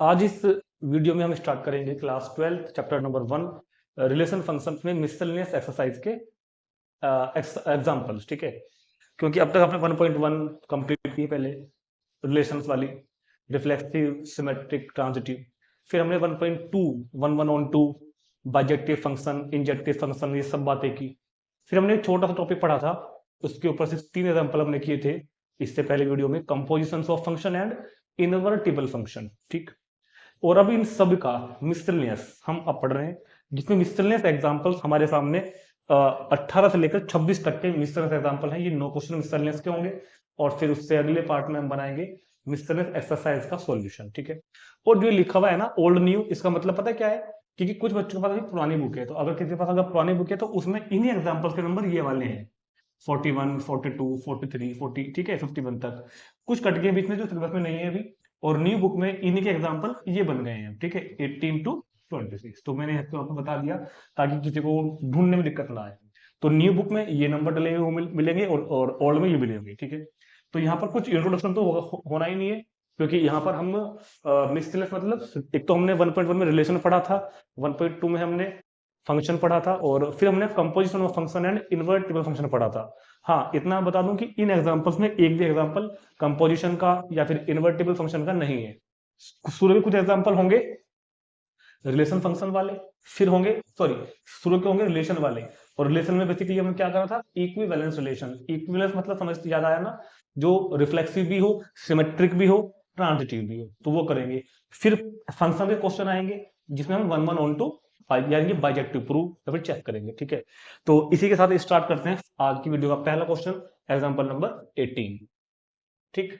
आज इस वीडियो में हम स्टार्ट करेंगे class 12 chapter number 1 relation function में मिसलेनियस एक्सरसाइज के एग्जांपल्स। ठीक है, क्योंकि अब तक आपने 1.1 कंप्लीट की पहले रिलेशंस वाली, रिफ्लेक्सिव, सिमेट्रिक, ट्रांजिटिव। फिर हमने 1.2 1 on 2 bijective function, injective function, ये सब बातें की। फिर हमने एक छोटा सा टॉपिक पढ़ा था, उसके ऊपर से 3 एग्जांपल हमने किए थे इससे पहले वीडियो में, composition of function and invertible function. ठीक, और अब इन सब का मिसलेनियस हम अब पढ़ रहे हैं, जिसमें मिसलेनियस एग्जांपल्स हमारे सामने 18 से लेकर 26 तक के मिसलेनियस एग्जांपल हैं। ये 9 क्वेश्चन मिसलेनियस के होंगे और फिर उससे अगले पार्ट में हम बनाएंगे मिसलेनियस एक्सरसाइज का सॉल्यूशन। ठीक है, और जो लिखा हुआ है ना ओल्ड न्यू, इसका मतलब पता है क्या है? क्योंकि कुछ बच्चों के पास अभी पुरानी बुक है, तो अगर किसी के पास अगर पुरानी बुक है तो उसमें इन्हीं एग्जाम्पल्स के नंबर ये वाले हैं, 41, 42, 43, 40, ठीक है, 51 तक। कुछ कट गए बीच में जो सिलेबस में नहीं है अभी, और न्यू बुक में इन्हीं के एग्जांपल ये बन गए हैं। ठीक है, 18 टू 26। तो मैंने आपको बता दिया ताकि किसी को ढूंढने में दिक्कत ना आए। तो न्यू बुक में ये नंबर डले हुए मिलेंगे और ओल्ड में ये मिलेंगे। ठीक है, तो यहाँ पर कुछ इंट्रोडक्शन तो होना ही नहीं है, क्योंकि यहाँ पर हम मिसलेनियस मतलब एक तो हमने 1.1 में रिलेशन पढ़ा था, 1.2 में हमने फंक्शन पढ़ा था, और फिर हमने composition of function and invertible function पढ़ा था। हाँ, इतना बता दूं कि इन एग्जांपल्स में एक भी एग्जांपल कंपोजिशन का या फिर इनवर्टिबल फंक्शन का नहीं है। शुरू में कुछ एग्जांपल होंगे रिलेशन फंक्शन वाले, फिर होंगे शुरू के होंगे रिलेशन वाले, और रिलेशन में बेसिकली हमने क्या करा था? Equivalence relation. इक्विवेलेंस मतलब समझ याद आया ना, जो रिफ्लेक्सिव भी हो, सिमेट्रिक भी हो, ट्रांजिटिव भी हो, तो वो करेंगे। फिर फंक्शन के क्वेश्चन आएंगे जिसमें हम 1 ऑन 2 यानी बाइजेक्टिव प्रूव या फिर चेक करेंगे। ठीक है, तो इसी के साथ स्टार्ट करते हैं आज की वीडियो का पहला क्वेश्चन, एग्जांपल नंबर 18। ठीक,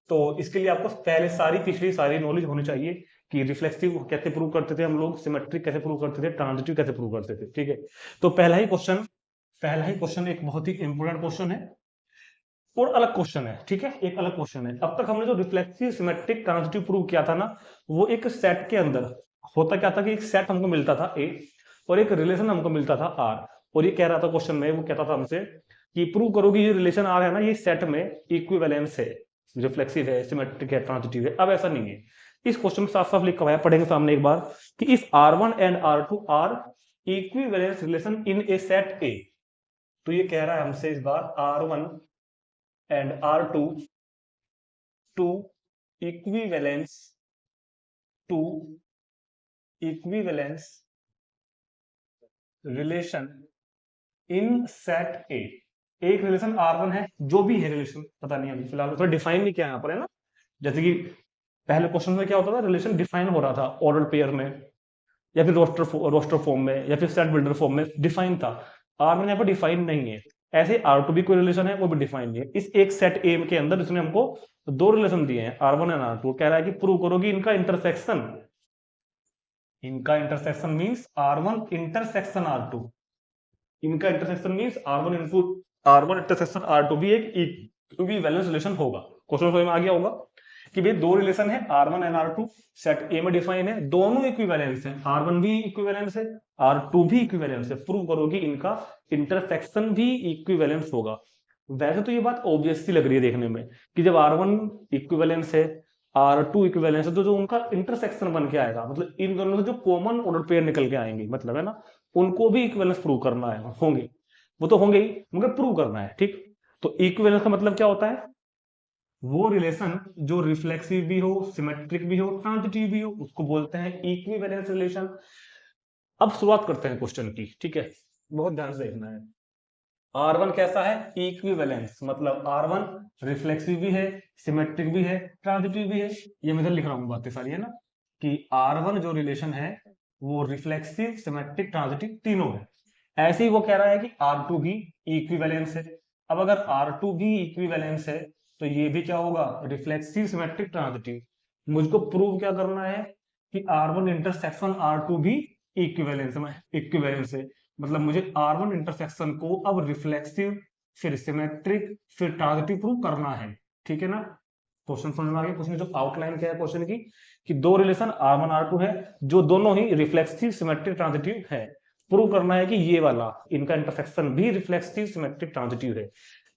तो इसके लिए आपको पहले पिछली सारी नॉलेज होनी चाहिए कि रिफ्लेक्सिव कैसे प्रूव करते थे हम लोग, सिमेट्रिक कैसे प्रूव करते थे, ट्रांजिटिव कैसे प्रूव करते थे। ठीक है, तो पहला ही क्वेश्चन एक बहुत ही इंपॉर्टेंट क्वेश्चन है और अलग क्वेश्चन है। ठीक है, एक अलग क्वेश्चन है। अब तक हमने जो रिफ्लेक्सिव, सिमेट्रिक, ट्रांजिटिव प्रूव किया था ना, वो एक सेट के अंदर होता क्या था कि एक सेट हमको मिलता था ए और एक रिलेशन हमको मिलता था आर, और ये कह रहा था क्वेश्चन में, वो कहता था हमसे कि प्रूव करो कि ये रिलेशन आर है ना, ये सेट में इक्विवेलेंस है, रिफ्लेक्सिव है, सिमेट्रिक है, ट्रांजिटिव है। अब ऐसा नहीं है, इस क्वेश्चन में साफ साफ लिखा हुआ है, पढ़ेंगे सामने एक बार, कि if R1 and R2 are equivalence relation in a set A. तो ये कह रहा है हमसे इस बार R1 and R2 to equivalence to equivalence relation in set A। एक रिलेशन R1 है, जो भी है रिलेशन पता नहीं, अभी फिलहाल तो डिफाइन नहीं किया यहाँ पर, है ना। जैसे कि पहले क्वेश्चन में क्या होता था, रिलेशन डिफाइन हो रहा था ऑर्डर पेयर में या फिर रोस्टर फॉर्म में या फिर सेट बिल्डर फॉर्म में डिफाइन था। R1 यहाँ पर डिफाइन नहीं है, ऐसे R2 भी कोई रिलेशन है, वो भी डिफाइन नहीं है। इस एक सेट ए के अंदर इसने हमको दो रिलेशन दिए हैं, R1 एंड R2। कह रहा है कि प्रूव करो कि इनका intersection means R1 intersection R2, इनका intersection means R1 intersection R2 भी एक इक्विवेलेंस रिलेशन होगा। क्वेश्चन समझ में आ गया होगा कि भाई दो रिलेशन है R1 and R2, set A में डिफाइन है, दोनों इक्विवेलेंस है, R1 भी इक्विवेलेंस है, R2 भी इक्विवेलेंस है। प्रूव करो कि इनका इंटरसेक्शन भी इक्विवेलेंस होगा। वैसे तो ये बात ऑब्वियस सी लग रही है देखने में कि जब R1 इक्विवेलेंस है, R2 इक्विवेलेंस है, तो जो उनका इंटरसेक्शन बन के आएगा, मतलब इन दोनों से जो कॉमन ऑर्डर पेयर निकल के आएंगे, मतलब है ना, उनको भी इक्विवेलेंस प्रूव करना है, होंगे, वो तो होंगे ही, मगर प्रूव करना है। ठीक, तो इक्विवेलेंस का मतलब क्या होता है? वो रिलेशन जो रिफ्लेक्सिव भी हो, सिमेट्रिक भी हो, ट्रांजिटिव भी हो, उसको बोलते हैं इक्विवेलेंस रिलेशन। अब शुरुआत करते हैं क्वेश्चन की। ठीक है, बहुत ध्यान से देखना है। R1 कैसा है? इक्विवेलेंस, मतलब R1 रिफ्लेक्सिव भी है, सिमेट्रिक भी है, ट्रांजिटिव भी है। ये मैं इधर लिख रहा हूँ बातें सारी, है ना, कि R1 जो रिलेशन है वो रिफ्लेक्सिव, सिमेट्रिक, ट्रांजिटिव तीनों है। ऐसे ही वो कह रहा है कि R2 भी इक्विवेलेंस है। अब अगर R2 भी इक्विवेलेंस है तो ये भी क्या होगा? Reflexive, symmetric, transitive. मुझको प्रूव क्या करना है कि R1 इंटरसेक्शन R2 भी इक्विवेलेंस है। मतलब मुझे R1 इंटरसेक्शन को अब रिफ्लेक्सिव, फिर सिमेट्रिक, फिर ट्रांजिटिव प्रूव करना है। ठीक है ना, क्वेश्चन समझ में आ गया? क्वेश्चन जो आउटलाइन क्या है क्वेश्चन की, कि दो रिलेशन R1 R2 है जो दोनों ही रिफ्लेक्सिव, सिमेट्रिक, ट्रांजिटिव है। प्रूव करना है कि ये वाला इनका इंटरसेक्शन भी रिफ्लेक्सिव, सिमेट्रिक, ट्रांजिटिव है।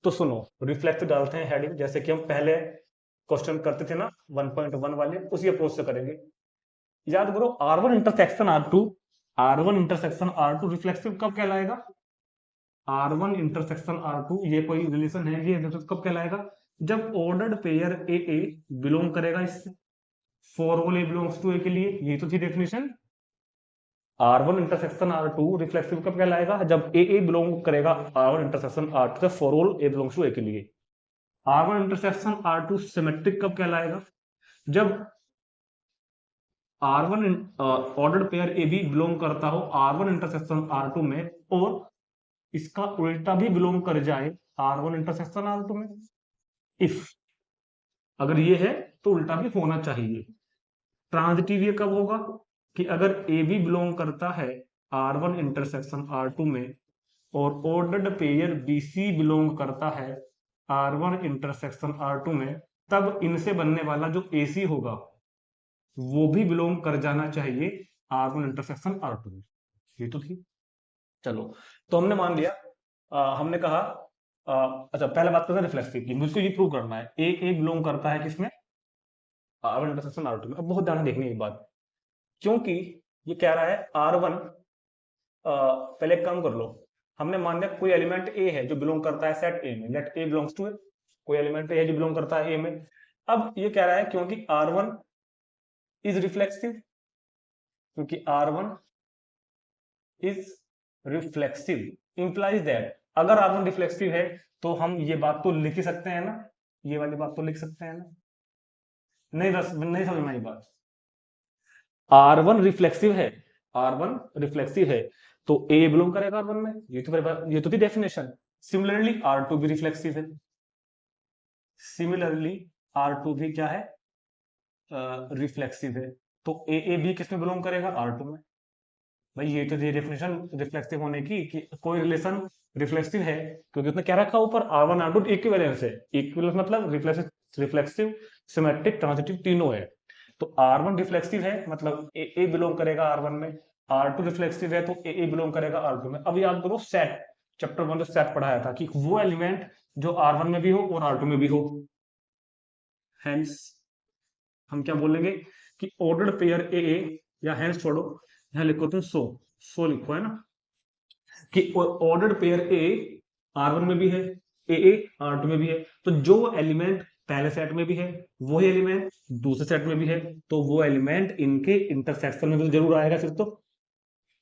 तो सुनो, रिफ्लेक्सिव डालते हैं हेडिंग, जैसे कि हम पहले क्वेश्चन करते थे ना 1.1 वाले, उसी अप्रोच से करेंगे। याद करो R1 intersection R2, R1 intersection R2 reflexive कब कहलाएगा? R1 इंटरसेक्शन R2 ये कोई रिलेशन है, ये कब कहलाएगा? जब ऑर्डर्ड पेयर AA बिलोंग करेगा इससे, for all A belongs to A के लिए, ये तो थी definition. R1 intersection R2 reflexive कब कहलाएगा? जब AA बिलोंग करेगा R1 इंटरसेक्शन R2 से, for all A belongs to A के लिए। R1 इंटरसेक्शन R2 सिमेट्रिक कब कहलाएगा? जब R1 ordered pair AB belong करता हो R1 इंटरसेक्शन R2 में, और इसका उल्टा भी बिलोंग कर जाए R1 इंटरसेक्शन R2 में। इफ अगर ये है तो उल्टा भी होना चाहिए। ट्रांजिटिव ये कब होगा? कि अगर AB बिलोंग करता है R1 इंटरसेक्शन R2 में, और ऑर्डर्ड पेयर BC बिलोंग करता है R1 इंटरसेक्शन R2 में, तब इनसे बनने वाला जो AC होगा वो भी बिलोंग कर जाना चाहिए R1 इंटरसेक्शन R2 में। ये तो थी। चलो, तो हमने मान लिया, हमने कहा, अच्छा पहले बात करते हैं रिफ्लेक्सिव की। मुझको ये प्रूव करना है ए बिलोंग करता है किसमें? R1 इंटरसेक्शन R2 में। अब बहुत ध्यान देखनी है एक बात, क्योंकि ये कह रहा है R1, पहले एक काम कर लो, हमने मान लिया कोई एलिमेंट A है जो बिलोंग करता है सेट A में, let A belongs to A। कोई एलिमेंट A है जो बिलोंग करता है A में। अब ये कह रहा है क्योंकि R1 इज रिफ्लेक्सिव, क्योंकि R1 is reflexive implies that, अगर R1 रिफ्लेक्सिव है तो हम ये बात तो लिख ही सकते हैं ना, ये वाली बात तो लिख सकते हैं ना? नहीं समझ में आई बात? R1 रिफ्लेक्सिव है, R1 रिफ्लेक्सिव है तो A बिलोंग करेगा R1 में, ये तो थी डेफिनेशन। सिमिलरली R2 भी रिफ्लेक्सिव है, सिमिलरली R2 भी क्या है? रिफ्लेक्सिव है, तो AA भी किसमें बिलोंग करेगा? R2 में। भाई ये तो थी डेफिनेशन रिफ्लेक्सिव होने की, कि कोई रिलेशन रिफ्लेक्सिव है क्योंकि उसने क्या रखा ऊपर? R1 R2 इक्विवेलेंस है। इक्विवेलेंस मतलब रिफ्लेक्सिव सिमेट्रिक ट्रांजिटिव तीनों है। तो R1 रिफ्लेक्सिव है मतलब ए बिलोंग करेगा R1 में, R2 रिफ्लेक्सिव है तो ए बिलोंग करेगा R2 में। अब याद करो सेट, चैप्टर 1 जो सेट पढ़ाया था, कि वो एलिमेंट जो R1 में भी हो और R2 में भी हो। हेंस हम क्या बोलेंगे कि ऑर्डर्ड पेयर ए, या हेंस छोड़ो, यहां लिखो तुम सो लिखो, है ना, कि ऑर्डर्ड पेयर ए R1 में भी है, ए R2 में भी है, तो जो एलिमेंट पहले सेट में भी है वही एलिमेंट दूसरे सेट में भी है, तो वो एलिमेंट इनके इंटरसेक्शन में भी जरूर आएगा फिर तो,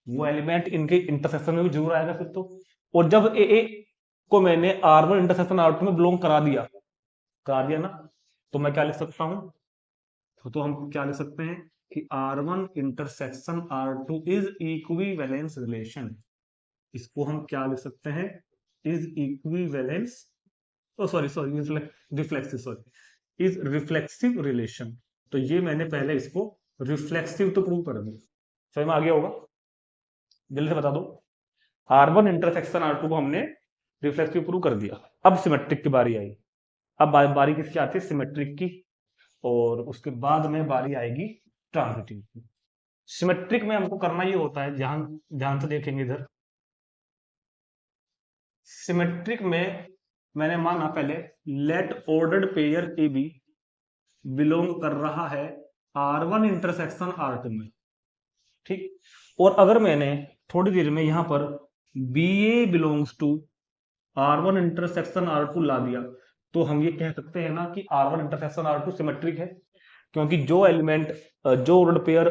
वो एलिमेंट इनके इंटरसेक्शन में भी जरूर आएगा फिर तो। और जब ए को मैंने R1 इंटरसेक्शन R2 में बिलोंग करा दिया ना, तो मैं क्या लिख सकता हूं? तो हम क्या लिख सकते हैं कि R1 intersection R2 is equivalence relation. इसको हम क्या लिख सकते हैं? Is equivalence, sorry reflexive, is reflexive relation. तो ये मैंने पहले इसको रिफ्लेक्सिव तो प्रूव कर दिया, समझ में आ गया होगा? जल्दी से बता दो। R1 इंटरसेक्शन R2 को हमने रिफ्लेक्सिव प्रूव कर दिया। अब सिमेट्रिक की बारी आई। अब बारी किसकी आती है? सिमेट्रिक की। और उसके बाद में बारी आएगी ट्रांजिटिव की। सिमेट्रिक में हमको करना ये होता है, ध्यान से देखेंगे इधर, सिमेट्रिक में मैंने माना पहले let ordered pair A B belong कर रहा है R1 इंटरसेक्शन R2 में, ठीक। और अगर मैंने थोड़ी देर में यहां पर BA belongs to R1 intersection R2 ला दिया, तो हम ये कह सकते हैं ना कि R1 इंटरसेक्शन R2 सिमेट्रिक है, क्योंकि जो एलिमेंट जो ऑर्डर्ड पेयर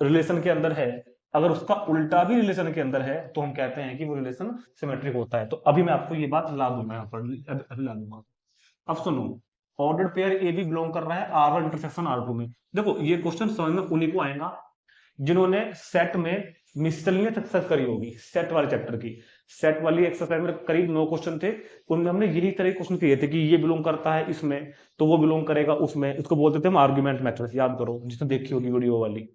रिलेशन के अंदर है, अगर उसका उल्टा भी रिलेशन के अंदर है तो हम कहते हैं कि वो रिलेशन सिमेट्रिक होता है। तो अभी मैं आपको ये बात ला दूंगा, यहाँ पर अभी ला दूंगा। अब सुनो, ऑर्डर्ड पेयर ए भी बिलोंग कर रहा है R1 इंटरसेक्शन R2 में। देखो ये क्वेश्चन समझ में उन्हीं को आएगा जिन्होंने सेट में मिससेलेनियस एक्सरसाइज करी होगी, सेट वाले चैप्टर की। सेट वाली एक्सरसाइज में करीब 9 क्वेश्चन थे, उनमें हमने यही तरह क्वेश्चन किए थे कि ये बिलोंग करता है इसमें तो वो बिलोंग करेगा उसमें। इसको बोलते थे हम आर्ग्यूमेंट मेथड, याद करो जिसने देखी होगी वीडियो वाली।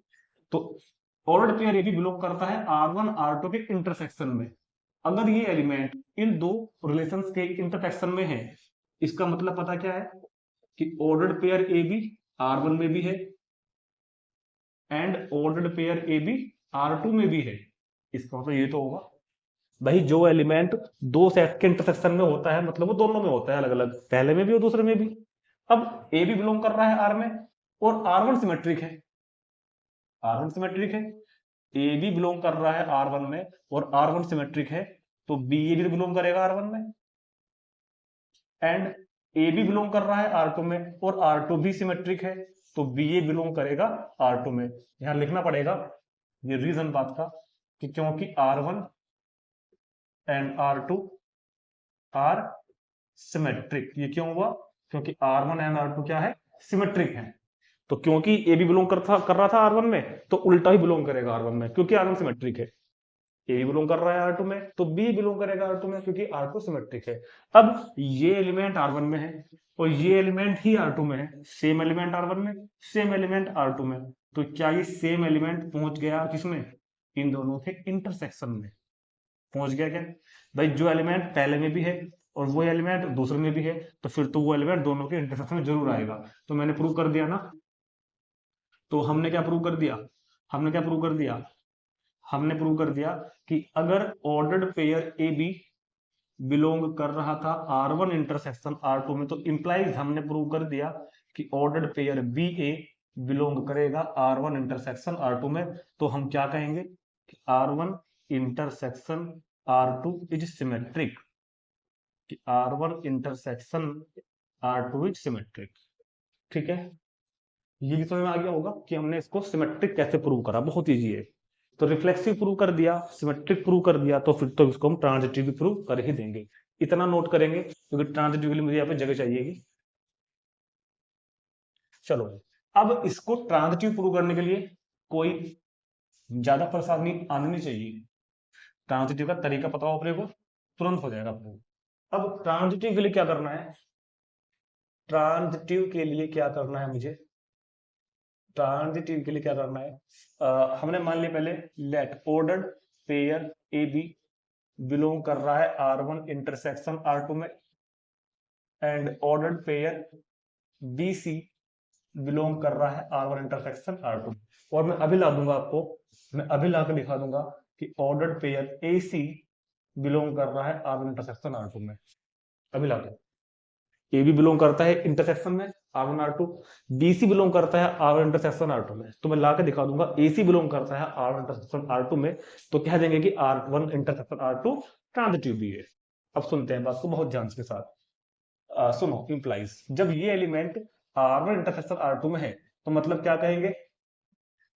तो ऑर्डर्ड पेयर ये भी बिलोंग करता है R1 R2 के इंटरसेक्शन में। अगर ये एलिमेंट इन दो रिलेशंस के इंटरसेक्शन में है, इसका मतलब पता क्या है कि ordered pair A B R1 में भी है and ordered pair A B R2 में भी है। इसका मतलब ये तो होगा भाई जो एलिमेंट दो सेट के इंटरसेक्शन में होता है मतलब वो दोनों में होता है अलग अलग, पहले में भी और दूसरे में भी। अब ए भी बिलोंग कर रहा है R में और R1 सिमेट्रिक है, R1 सिमेट्रिक है, ए बी बिलोंग कर रहा है R1 में और R1 सिमेट्रिक है, तो बी ए भी बिलोंग करेगा R1 में, एंड ए बी बिलोंग कर रहा है R2 में और R2 भी सिमेट्रिक है, तो बी ए बिलोंग करेगा R2 में। यहां लिखना पड़ेगा ये रीजन बात का कि क्योंकि R1 and R2 are symmetric. ये क्यों हुआ? क्योंकि R1 एंड R2 क्या है? सिमेट्रिक है। तो क्योंकि ए भी बिलोंग कर रहा था R1 में, तो उल्टा ही बिलोंग करेगा R1 में, क्योंकि R1 सिमेट्रिक है। ए बिलोंग कर रहा है R2 में, तो बी बिलोंग करेगा R2 में, क्योंकि R2 सिमेट्रिक है। अब ये एलिमेंट R1 में है और ये एलिमेंट ही R2 में है, सेम एलिमेंट R1 में, सेम एलिमेंट R2 में, तो क्या ये सेम एलिमेंट पहुंच गया किसमें? इन दोनों के इंटरसेक्शन में पहुंच गया क्या? भाई जो एलिमेंट पहले में भी है और वो एलिमेंट दूसरे में भी है, तो फिर तो वो एलिमेंट दोनों के इंटरसेक्शन में जरूर आएगा। तो मैंने प्रूव कर दिया ना। तो हमने क्या प्रूव कर दिया? हमने क्या प्रूव कर दिया? हमने प्रूव कर दिया कि अगर ordered pair A B belong कर रहा था R1 इंटरसेक्शन R2 में, तो इंप्लाइज हमने प्रूव कर दिया कि ऑर्डर्ड पेयर बी ए बिलोंग करेगा R1 इंटरसेक्शन R2 में। तो हम क्या कहेंगे कि R1 intersection R2 is symmetric, कि R1 intersection R2 is symmetric. ठीक है, ये भी समझ में आ गया होगा कि हमने इसको सिमेट्रिक कैसे प्रूव करा। बहुत इजी है। तो रिफ्लेक्सिव प्रूव कर दिया, सिमेट्रिक प्रूव कर दिया, तो फिर तो इसको हम ट्रांजिटिव भी प्रूव कर ही देंगे। इतना नोट करेंगे क्योंकि ट्रांजिटिव के लिए मुझे यहाँ पे जगह चाहिएगी। चलो, अब इसको ट्रांजिटिव प्रूव करने के लिए कोई ज्यादा परेशानी आनी नहीं चाहिए। ट्रांजिटिव का तरीका पता हो अपने को, तुरंत हो जाएगा प्रूव। अब ट्रांजिटिव के लिए क्या करना है? ट्रांजिटिव के लिए क्या करना है मुझे? ट्रांजिटिव के लिए क्या करना है? हमने मान लिया पहले, let ordered pair A B belong कर रहा है R1 इंटरसेक्शन R2 में, and ordered pair B C belong कर रहा है R1 इंटरसेक्शन R2। और मैं अभी ला दूंगा आपको, मैं अभी ला कर दिखा दूंगा कि ordered pair A C belong कर रहा है R1 इंटरसेक्शन R2 में। अभी ला दो। ए बी बिलोंग करता है इंटरसेक्शन में R1 R2, B C belong करता है R1 इंटरसेक्शन R2 में। तो मैं ला के दिखा दूंगा ए सी बिलोंग करता है R1 इंटरसेक्शन R2 में, तो कह देंगे कि R1 इंटरसेक्शन R2 ट्रांजिटिव भी है। अब सुनते हैं बात को बहुत ध्यान के साथ। सुनो, इंप्लाइज जब ये एलिमेंट R1 इंटरसेक्शन R2 में है, तो मतलब क्या कहेंगे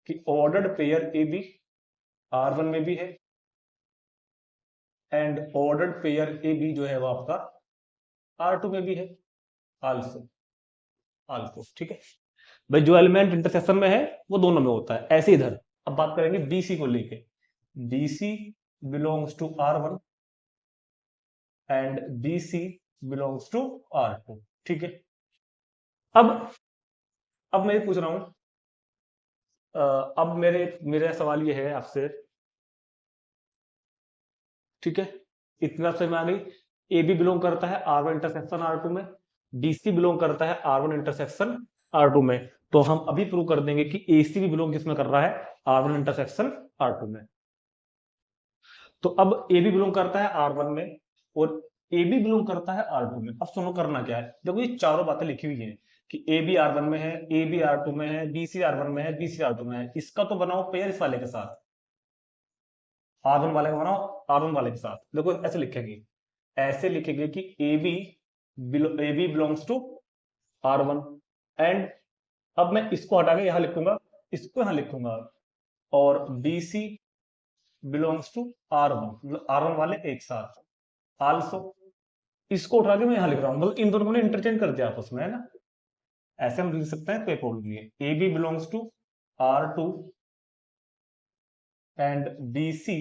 कि ordered pair A B R1 में भी है, and ordered pair A B जो है वो आपका R2 में भी है आल्सो। आल्सो ठीक है भाई, जो एलिमेंट इंटरसेक्शन में है वो दोनों में होता है। ऐसे इधर अब बात करेंगे BC को लेके। BC belongs to R1 and BC belongs to R2। ठीक है, अब मैं पूछ रहा हूं, अब मेरा सवाल ये है आपसे, ठीक है, इतना समझ में आ गई? ए बी बिलोंग करता है R1 इंटरसेक्शन R2 में, BC बिलोंग करता है R1 इंटरसेक्शन R2 में, तो हम अभी प्रूव कर देंगे कि AC भी बिलोंग किसमें कर रहा है? R1 इंटरसेक्शन R2 में। तो अब AB बिलोंग करता है R1 में और AB बिलोंग करता है R2 में। अब सुनो करना क्या है, देखो ये चारों बातें लिखी हुई हैं कि AB R1 में है, AB R2 में है, BC R1 में है, BC R2 में है। इसका तो बनाओ पेयर इस वाले के साथ, R1 वाले का बनाओ R1 वाले के साथ। देखो ऐसे लिखेंगे, ऐसे लिखेंगे कि AB belongs to R1 and, अब मैं इसको हटा के यहां लिखूंगा, इसको यहां लिखूंगा, और BC बिलोंग्स टू R1, मतलब R1 वाले एक साथ आल्सो। इसको उठा के मैं यहां लिख रहा हूं, मतलब इन दोनों ने इंटरचेंज कर दिया आपस में, है ना? ऐसे हम लिख सकते हैं, कोई प्रॉब्लम नहीं है। AB belongs to R2 and BC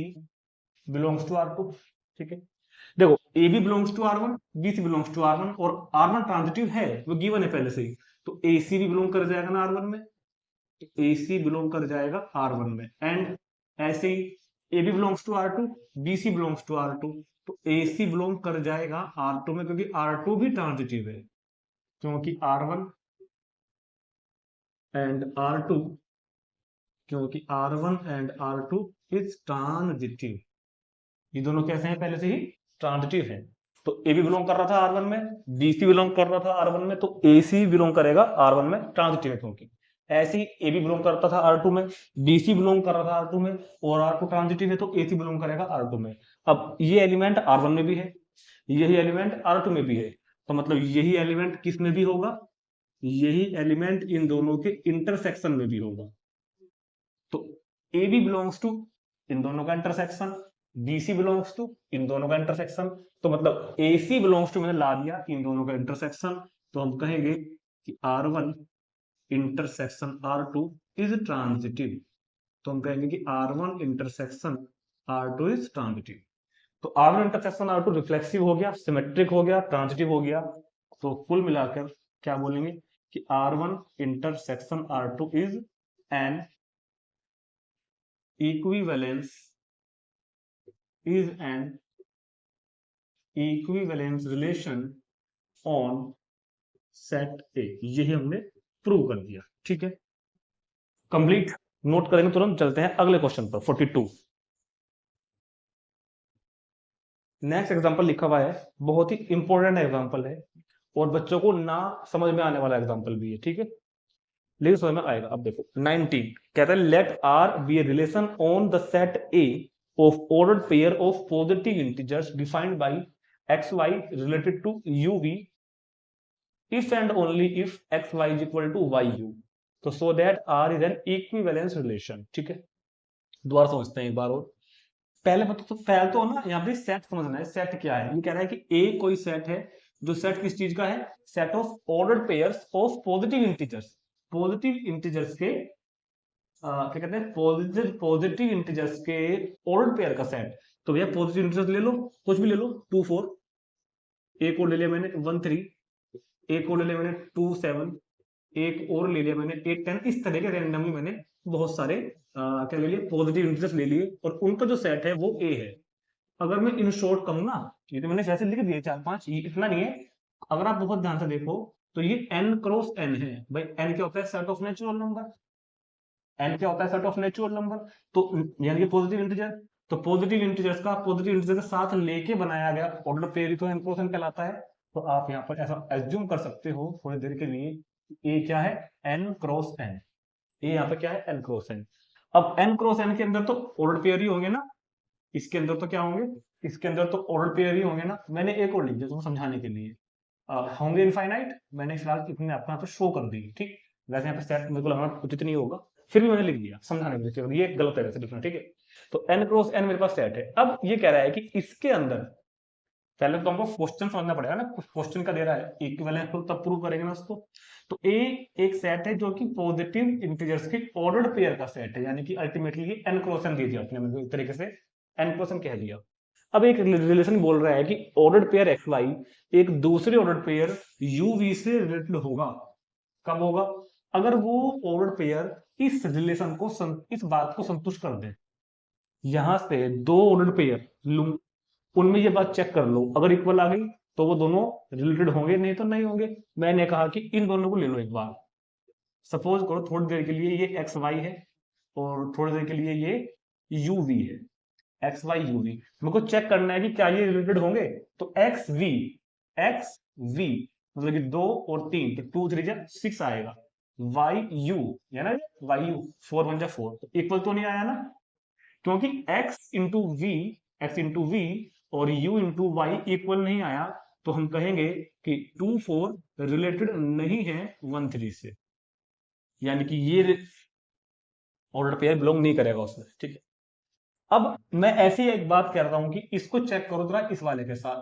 belongs to R2। ठीक है, देखो AB belongs to R1, BC belongs to R1 और R1 ट्रांजिटिव है, वो गिवन है पहले से ही, तो AC भी बिलोंग कर जाएगा ना R1 में, तो AC बिलोंग कर जाएगा R1 में, एंड ऐसे ही AB belongs to R2, BC belongs to R2, तो AC बिलोंग कर जाएगा R2 में, क्योंकि R2 भी ट्रांजिटिव है, क्योंकि R1 एंड R2, क्योंकि R1 and R2 is transitive. ये दोनों कैसे हैं? पहले से ही ट्रांजिटिव है। तो AB बिलोंग कर रहा था R1 में, BC बिलोंग कर रहा था R1 में, तो AC बिलोंग करेगा R1 में, ट्रांजिटिव है क्योंकि। ऐसे ही ए भी बिलोंग करता था R2 में, BC बिलोंग कर रहा था R2 में, और R2 ट्रांजिटिव है तो AC बिलोंग करेगा R2 में। अब ये एलिमेंट R1 में भी है, यही एलिमेंट R2 में भी है, तो मतलब यही एलिमेंट किस में भी होगा, यही एलिमेंट इन दोनों के इंटरसेक्शन में भी होगा। तो ए बी बिलोंग्स टू इन दोनों का इंटरसेक्शन, BC बिलोंग्स टू इन दोनों का इंटरसेक्शन, तो मतलब AC बिलोंग्स टू मैंने ला दिया इन दोनों का इंटरसेक्शन, तो हम कहेंगे कि R1 intersection R2 is transitive. तो हम कहेंगे कि R1 intersection R2 is transitive. तो R1 इंटरसेक्शन R2 रिफ्लेक्सिव हो गया, सिमेट्रिक हो गया, ट्रांजिटिव हो गया। तो कुल मिलाकर क्या बोलेंगे कि R1 intersection R2 is an equivalence relation on set A। यही हमने प्रूव कर दिया, ठीक है, कंप्लीट। नोट करेंगे, तुरंत चलते हैं अगले क्वेश्चन पर 42। नेक्स्ट एग्जांपल लिखा हुआ है, बहुत ही इंपॉर्टेंट एग्जांपल है और बच्चों को ना समझ में आने वाला एग्जांपल भी है, ठीक है, लेकिन समझ में आएगा। अब देखो 19 कहता है let R be a relation on the set A of ordered pair of positive integers defined by xy related to uv if and only if xy is equal to yu, तो so that R is an equivalence relation। ठीक है, दोबारा समझते हैं एक बार और। पहले तो ना यहाँ पे सेट समझना है, सेट क्या है। ये कह रहा है कि A कोई सेट है, जो सेट किस चीज का है, set of ordered pairs of positive integers, positive integers के क्या कहते हैं, पॉजिटिव इंटीजर्स के ऑर्डर पेयर का सेट। तो भैया पॉजिटिव इंटीजर्स ले लो, कुछ भी ले लो, 2 4, एक और ले लिया मैंने 1 3, एक और ले लिया मैंने 2 7, एक और ले लिया मैंने 8 10। इस तरह के रैंडमली मैंने बहुत सारे क्या ले लिए, पॉजिटिव इंटीजर्स ले लिए, और उनका जो सेट है वो A है। अगर मैं इन शॉर्ट कहूँ ना, ये तो मैंने वैसे लिख दिए 4 5, ये इतना नहीं है। अगर आप बहुत ध्यान से देखो तो ये n क्रॉस n है। भाई n क्या होता है, set of natural number. n क्या होता है, सेट ऑफ नेचुरल नंबर। तो यानी कि पॉजिटिव इंटीजर, तो पॉजिटिव इंटीजर्स का पॉजिटिव इंटीजर के साथ लेके बनाया गया ऑर्डर पेयर ही तो n क्रॉस n कहलाता है। तो आप यहाँ पर ऐसा एज्यूम कर सकते हो थोड़ी देर के लिए, a क्या है, n क्रॉस n। ये यहाँ पे क्या है, n क्रॉस n। अब n क्रॉस n के अंदर तो ऑर्डर पेयर ही होंगे ना, इसके अंदर तो क्या होंगे, इसके अंदर तो ऑर्डर पेयर ही होंगे ना। मैंने एक और लिख दिया तुमको समझाने के लिए, होंगे इनफाइनाइट, मैंने फिलहाल इतने आपको यहाँ पे शो कर दी, ठीक। वैसे यहाँ पे सेट मेरे को लगा उचित नहीं होगा, फिर भी मैंने लिख दिया समझाने के लिए, ये गलत है वैसे लिखना, ठीक है। तो n क्रॉस n मेरे पास सेट है। अब ये कह रहा है कि इसके अंदर पहले तो हमको क्वेश्चन समझना पड़ेगा ना, कुछ क्वेश्चन का दे रहा है, इक्विवेलेंस को तब प्रूव करेंगे ना उसको। तो A एक सेट है जो कि पॉजिटिव इंटीजर्स के ऑर्डर्ड पेयर का सेट है, यानी कि अल्टीमेटली ये n क्रॉस n दे दिया आपने मेरे को, एक तरीके से n क्रॉस n कह दिया। अब एक रिलेशन बोल रहा है कि ऑर्डर्ड पेयर एक्स वाई एक दूसरे ऑर्डर्ड पेयर uv से रिलेटेड होगा। कब होगा, अगर वो ऑर्डर्ड पेयर इस रिलेशन को इस बात को संतुष्ट कर दे। यहां से दो ऑर्डर्ड पेयर लूं, उनमें ये बात चेक कर लो, अगर इक्वल आ गई तो वो दोनों रिलेटेड होंगे, नहीं तो नहीं होंगे। मैंने कहा कि इन दोनों को ले लो एक बार। सपोज करो थोड़ी देर के लिए ये एक्स वाई है और थोड़ी देर के लिए ये यू वी है, एक्स वाई यू वी। मेरे को चेक करना है कि क्या ये रिलेटेड होंगे। तो एक्स वी मतलब कि 2 और 3, तो 2 3 6 आएगा। वाई यू है ना, वाई यू 4 1 4, तो इक्वल तो नहीं आया ना, क्योंकि एक्स इंटू वी और u इंटू वाई इक्वल नहीं आया। तो हम कहेंगे कि 2 4 रिलेटेड नहीं है 1 3 से, यानी कि ये ऑर्डर पेयर बिलोंग नहीं करेगा उसमें, ठीक है। अब मैं ऐसी एक बात कह रहा हूं कि इसको चेक करो जरा इस वाले के साथ।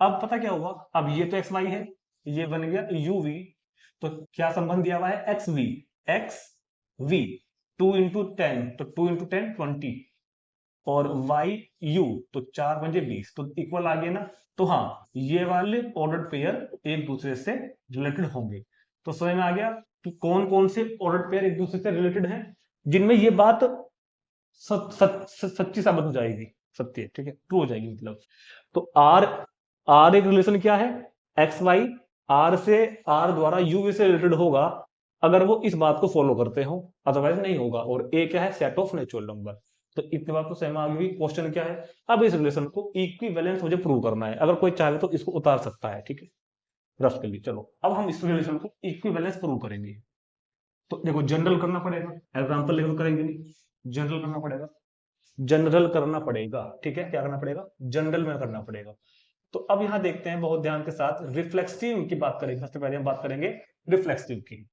अब पता क्या हुआ, अब ये तो एक्स वाई है, ये बन गया यू वी। तो क्या संबंध दिया हुआ है, एक्स वी 2 इंटू 10, तो 2 इंटू 10 20, और वाई यू तो 4 पंजे 20, तो इक्वल आ गया ना। तो हाँ, ये वाले ऑर्डर्ड पेयर एक दूसरे से रिलेटेड होंगे। तो समझ में आ गया कि कौन कौन से ऑर्डर्ड पेयर एक दूसरे से रिलेटेड हैं, जिनमें ये बात सच्ची साबित हो जाएगी, सत्य, ठीक है, ट्रू हो जाएगी मतलब। तो आर आर एक रिलेशन क्या है, एक्स वाई आर से, आर द्वारा यू से रिलेटेड होगा अगर वो इस बात को फॉलो करते हो, अदरवाइज नहीं होगा। और ए क्या है, सेट ऑफ नेचुरल नंबर। तो इतने बात तो सहम आ गई। क्वेश्चन क्या है, अब इस रिलेशन को इक्विवेलेंस मुझे प्रूव करना है। अगर कोई चाहे तो इसको उतार सकता है, ठीक है, रफ के लिए। चलो अब हम इस रिलेशन को इक्विवेलेंस प्रूव करेंगे। तो देखो जनरल करना पड़ेगा, एग्जाम्पल लेकर करेंगे नहीं, जनरल करना पड़ेगा, जनरल करना पड़ेगा, ठीक है, क्या करना पड़ेगा, जनरल में करना पड़ेगा। तो अब यहां देखते हैं बहुत ध्यान के साथ, रिफ्लेक्सिव की बात करेंगे, सबसे पहले हम बात करेंगे रिफ्लेक्सिव की।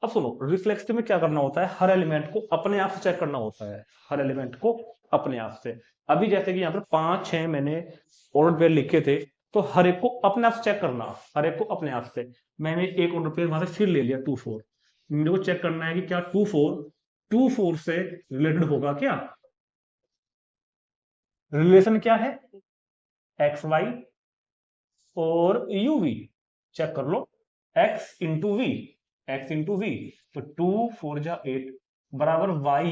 अब सुनो, रिफ्लेक्सिव में क्या करना होता है, हर एलिमेंट को अपने आप से चेक करना होता है, हर एलिमेंट को अपने आप से। अभी जैसे कि यहाँ पर 5-6 मैंने ऑर्डर पेयर लिखे थे, तो हर एक को अपने आप से चेक करना, हर एक को अपने आप से। मैंने एक ऑर्डर पेयर वहां से फिर ले लिया 2-4, मेरे को चेक करना है कि क्या 2-4 से रिलेटेड होगा क्या, रिलेशन क्या है, एक्स वाई और यू वी, चेक कर लो, X into V, X into V, तो 2 4 जा 8 बराबर वाई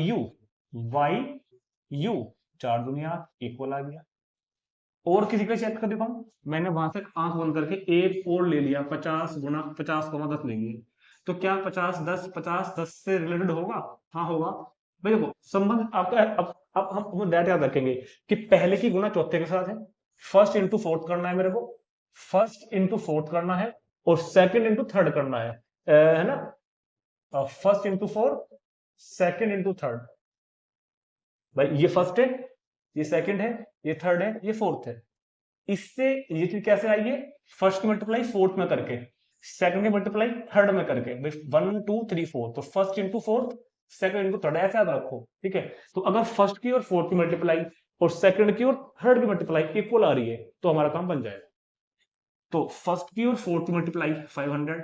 यू, 4 दुनिया इक्वल आ गया। और किसी का चेक कर देता हूं, मैंने वहां से आंख बंद करके एक और ले लिया, 50 × 50, 10 तो क्या 50 10 से रिलेटेड होगा, हाँ होगा। भाई देखो संबंध आपका, अब हम डेट याद रखेंगे कि पहले की गुना चौथे के साथ है, फर्स्ट इंटू फोर्थ करना है मेरे को, फर्स्ट इंटू फोर्थ करना है, और सेकंड इंटू थर्ड करना है ना, first into fourth, second into third. भाई ये फर्स्ट है, ये सेकंड है, ये थर्ड है, ये फोर्थ है। इससे ये चीज कैसे आई है, फर्स्ट की मल्टीप्लाई फोर्थ में करके, सेकंड की मल्टीप्लाई थर्ड में करके, 1 2 3 4, तो first into fourth, second into third, ऐसे याद रखो, ठीक है। तो अगर फर्स्ट की और फोर्थ की मल्टीप्लाई और सेकंड की और थर्ड की मल्टीप्लाई इक्वल आ रही है, तो हमारा काम बन जाएगा। तो फर्स्ट की और फोर्थ की मल्टीप्लाई 500,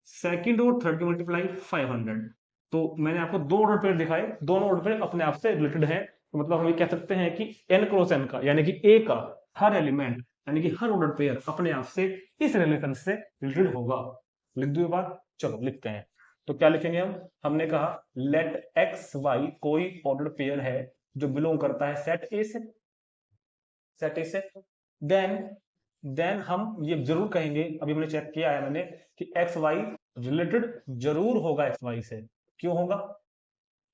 सेकंड और थर्ड की मल्टीप्लाई 500। तो मैंने आपको 2 ऑर्डर पेयर दिखाए, दोनों ऑर्डर पेयर अपने आप से रिलेटेड है, तो मतलब हम ये कह सकते हैं कि n क्रॉस n का, यानी कि a का हर एलिमेंट, यानी कि हर ऑर्डर पेयर अपने आप से इस रिलेशन से रिलेटेड होगा। लिख दो बात, चलो लिखते हैं। तो क्या लिखेंगे हम, हमने कहा लेट एक्स वाई कोई ऑर्डर पेयर है जो बिलोंग करता है सेट ए से, सेट ए से, देन देन हम ये जरूर कहेंगे, अभी हमने चेक किया है मैंने, कि एक्स वाई रिलेटेड जरूर होगा एक्स वाई से। क्यों होगा,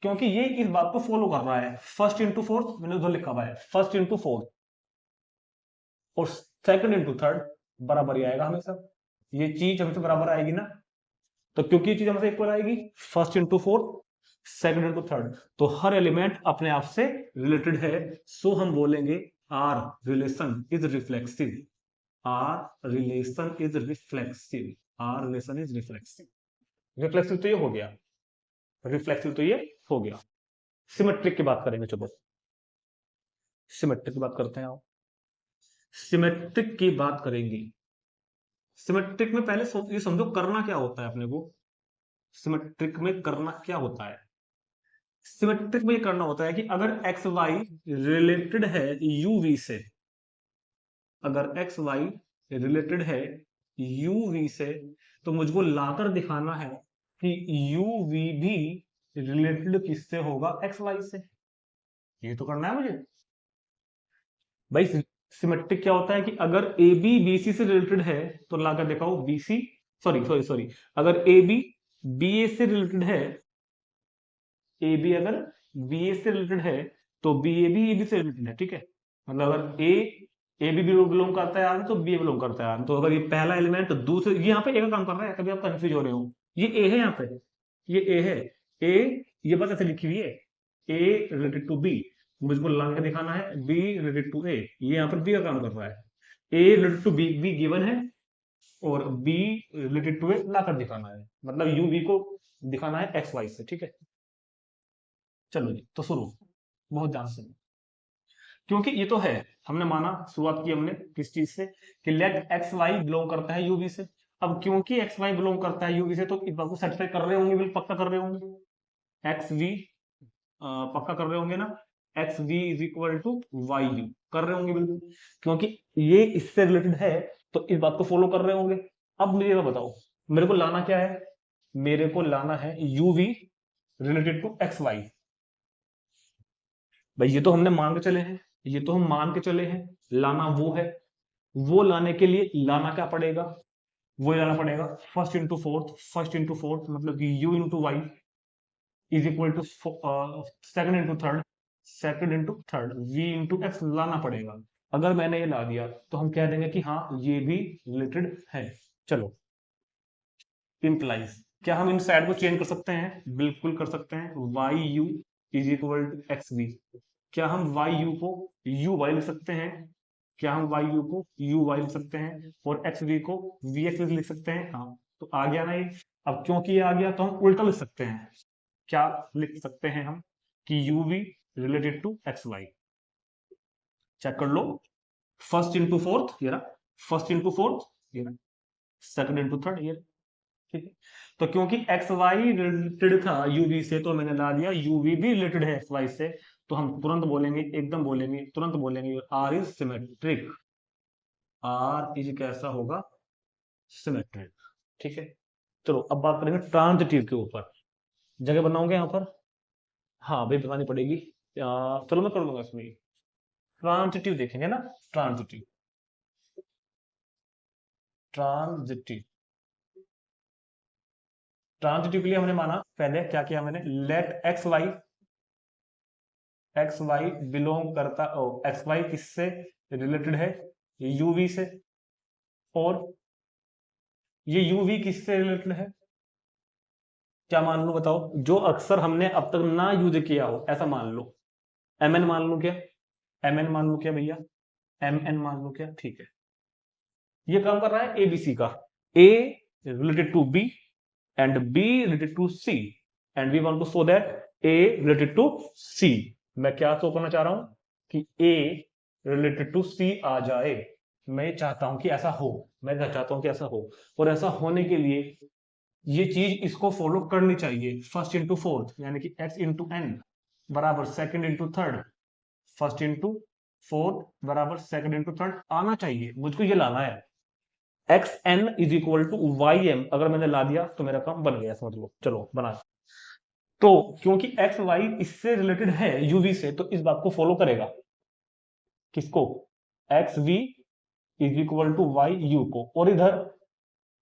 क्योंकि ये इस बात को फॉलो कर रहा है, फर्स्ट इंटू फोर्थ मैंने उधर लिखा हुआ है, फर्स्ट इंटू फोर्थ और सेकंड इंटू थर्ड बराबर ही आएगा हमेशा, ये चीज हमेशा बराबर आएगी ना। तो क्योंकि ये चीज हमेशा इक्वल आएगी, first into fourth, second into third, तो हर एलिमेंट अपने आप से रिलेटेड है। सो हम बोलेंगे R relation is reflexive, R relation is reflexive, R relation is reflexive. Reflexive तो ये हो गया, रिफ्लेक्सिव तो ये हो गया। सिमेट्रिक की बात करेंगे, चलो सिमेट्रिक की बात करते हैं, आओ सिमेट्रिक की बात करेंगे। सिमेट्रिक में पहले ये समझो करना क्या होता है अपने को, सिमेट्रिक में करना क्या होता है, सिमेट्रिक में ये करना होता है कि अगर एक्स वाई रिलेटेड है यू वी से, अगर एक्स वाई रिलेटेड है यू वी से, तो मुझको लाकर दिखाना है कि यू वी भी रिलेटेड किससे होगा, एक्स वाई से। ये तो करना है मुझे भाई। सिमेट्रिक क्या होता है कि अगर ए बी बी सी से रिलेटेड है, तो लाकर दिखाओ B C, sorry sorry sorry, अगर ए बी बी ए से रिलेटेड है, ए बी अगर बी ए से रिलेटेड है, तो बी ए बी से रिलेटेड है, ठीक है। मतलब अगर ए बी बिलोंग करता है यार, तो बी ए बिलोंग करता है यार, तो अगर ये पहला एलिमेंट, तो दूसरे ये यहाँ पे ए का काम कर रहा है, कभी आप कंफ्यूज हो रहे हो, ये ए है यहाँ पे, ये ए है, ए ये बात ऐसे लिखी हुई है, ए रिलेटेड टू बी, मुझको ला के दिखाना है बी रिलेटेड टू ए, ये यहाँ पर बी का काम कर रहा है, A related to B B given है, और बी रिलेटेड टू ए ला कर दिखाना है, मतलब यू बी को दिखाना है एक्स वाई से, ठीक है। चलो जी, तो शुरू, बहुत ध्यान से, क्योंकि ये तो है, हमने माना, शुरुआत की हमने किस चीज से, कि लेट एक्स वाई बिलोंग करता है यूवी से। अब क्योंकि एक्स वाई बिलोंग करता है यूवी से, तो इस बात को सेटिस्फाई कर रहे होंगे, बिल्कुल पक्का कर रहे होंगे, एक्स वी पक्का कर रहे होंगे ना, X V is equal to Y U, कर रहे होंगे बिल्कुल, क्योंकि ये इससे रिलेटेड है, तो इस बात को फॉलो कर रहे होंगे। अब मुझे ये बताओ, मेरे को लाना क्या है, मेरे को लाना है U V related to X Y. भाई ये तो हमने मान के चले हैं, ये तो हम मान के चले हैं, लाना वो है, वो लाने के लिए लाना क्या पड़ेगा, वो लाना पड़ेगा first into fourth, first into fourth मतलब कि U into Y is equal to second into third, second into third V into X लाना पड़ेगा। अगर मैंने ये ला दिया, तो हम कह देंगे कि हाँ ये भी रिलेटेड है। चलो, इम्प्लाइज क्या हम इन साइड को चेंज कर सकते हैं? बिल्कुल कर सकते हैं। Y U is equal to X V. क्या हम वाई यू को यू वाई लिख सकते हैं? क्या हम वाई यू को यू वाई लिख सकते हैं और एक्स वी को वी एक्स लिख सकते हैं? हाँ, तो आ गया ना ये। अब क्योंकि ये आ गया तो हम उल्टा लिख सकते हैं। क्या लिख सकते हैं हम कि U V related to X Y. Check कर लो। फर्स्ट इंटू फोर्थ, ये रहा। फर्स्ट इंटू फोर्थ, ये रहा। सेकंड इंटू थर्ड, ये रहा। ठीक है। तो क्योंकि एक्स वाई रिलेटेड था यूवी से, तो मैंने ला दिया यूवी भी रिलेटेड है एक्स वाई से। तो हम तुरंत बोलेंगे, एकदम बोलेंगे, तुरंत बोलेंगे R is symmetric. R is कैसा होगा? सिमेट्रिक। ठीक है। चलो अब बात करेंगे ट्रांजिटिव के ऊपर। जगह बनाओगे यहाँ पर? हाँ भाई, बतानी पड़ेगी। चलो मैं कर दूंगा इसमें। ट्रांजिटिव देखेंगे ना। ट्रांजिटिव, ट्रांजिटिव, ट्रांजिटिव के लिए हमने माना, पहले क्या किया मैंने, लेट एक्स वाई बिलोंग करता, एक्स वाई किससे रिलेटेड है? यूवी से। और ये यूवी किससे रिलेटेड है? क्या मान लो बताओ, जो अक्सर हमने अब तक ना यूज किया हो, ऐसा मान लो। एम एन मान लो क्या? एम एन मान लो क्या भैया? एम एन मान लो क्या? ठीक है। ये काम कर रहा है एबीसी का। A related to B and B related to C and we want to show that A related to C। मैं क्या शो करना चाह रहा हूं कि A related to C आ जाए। मैं चाहता हूं कि ऐसा हो, मैं चाहता हूं कि ऐसा हो। और ऐसा होने के लिए ये चीज इसको फॉलो करनी चाहिए। फर्स्ट इंटू फोर्थ यानी कि x इंटू एन बराबर second into third, first into fourth बराबर सेकंड इंटू थर्ड आना चाहिए। मुझको ये लाना है। X N is equal to Y M. अगर मैंने ला दिया तो मेरा काम बन गया, समझ लो। चलो बना। तो क्योंकि एक्स वाई इससे रिलेटेड है यूवी से, तो इस बात को फॉलो करेगा। किसको? X V is equal to Y U को। और इधर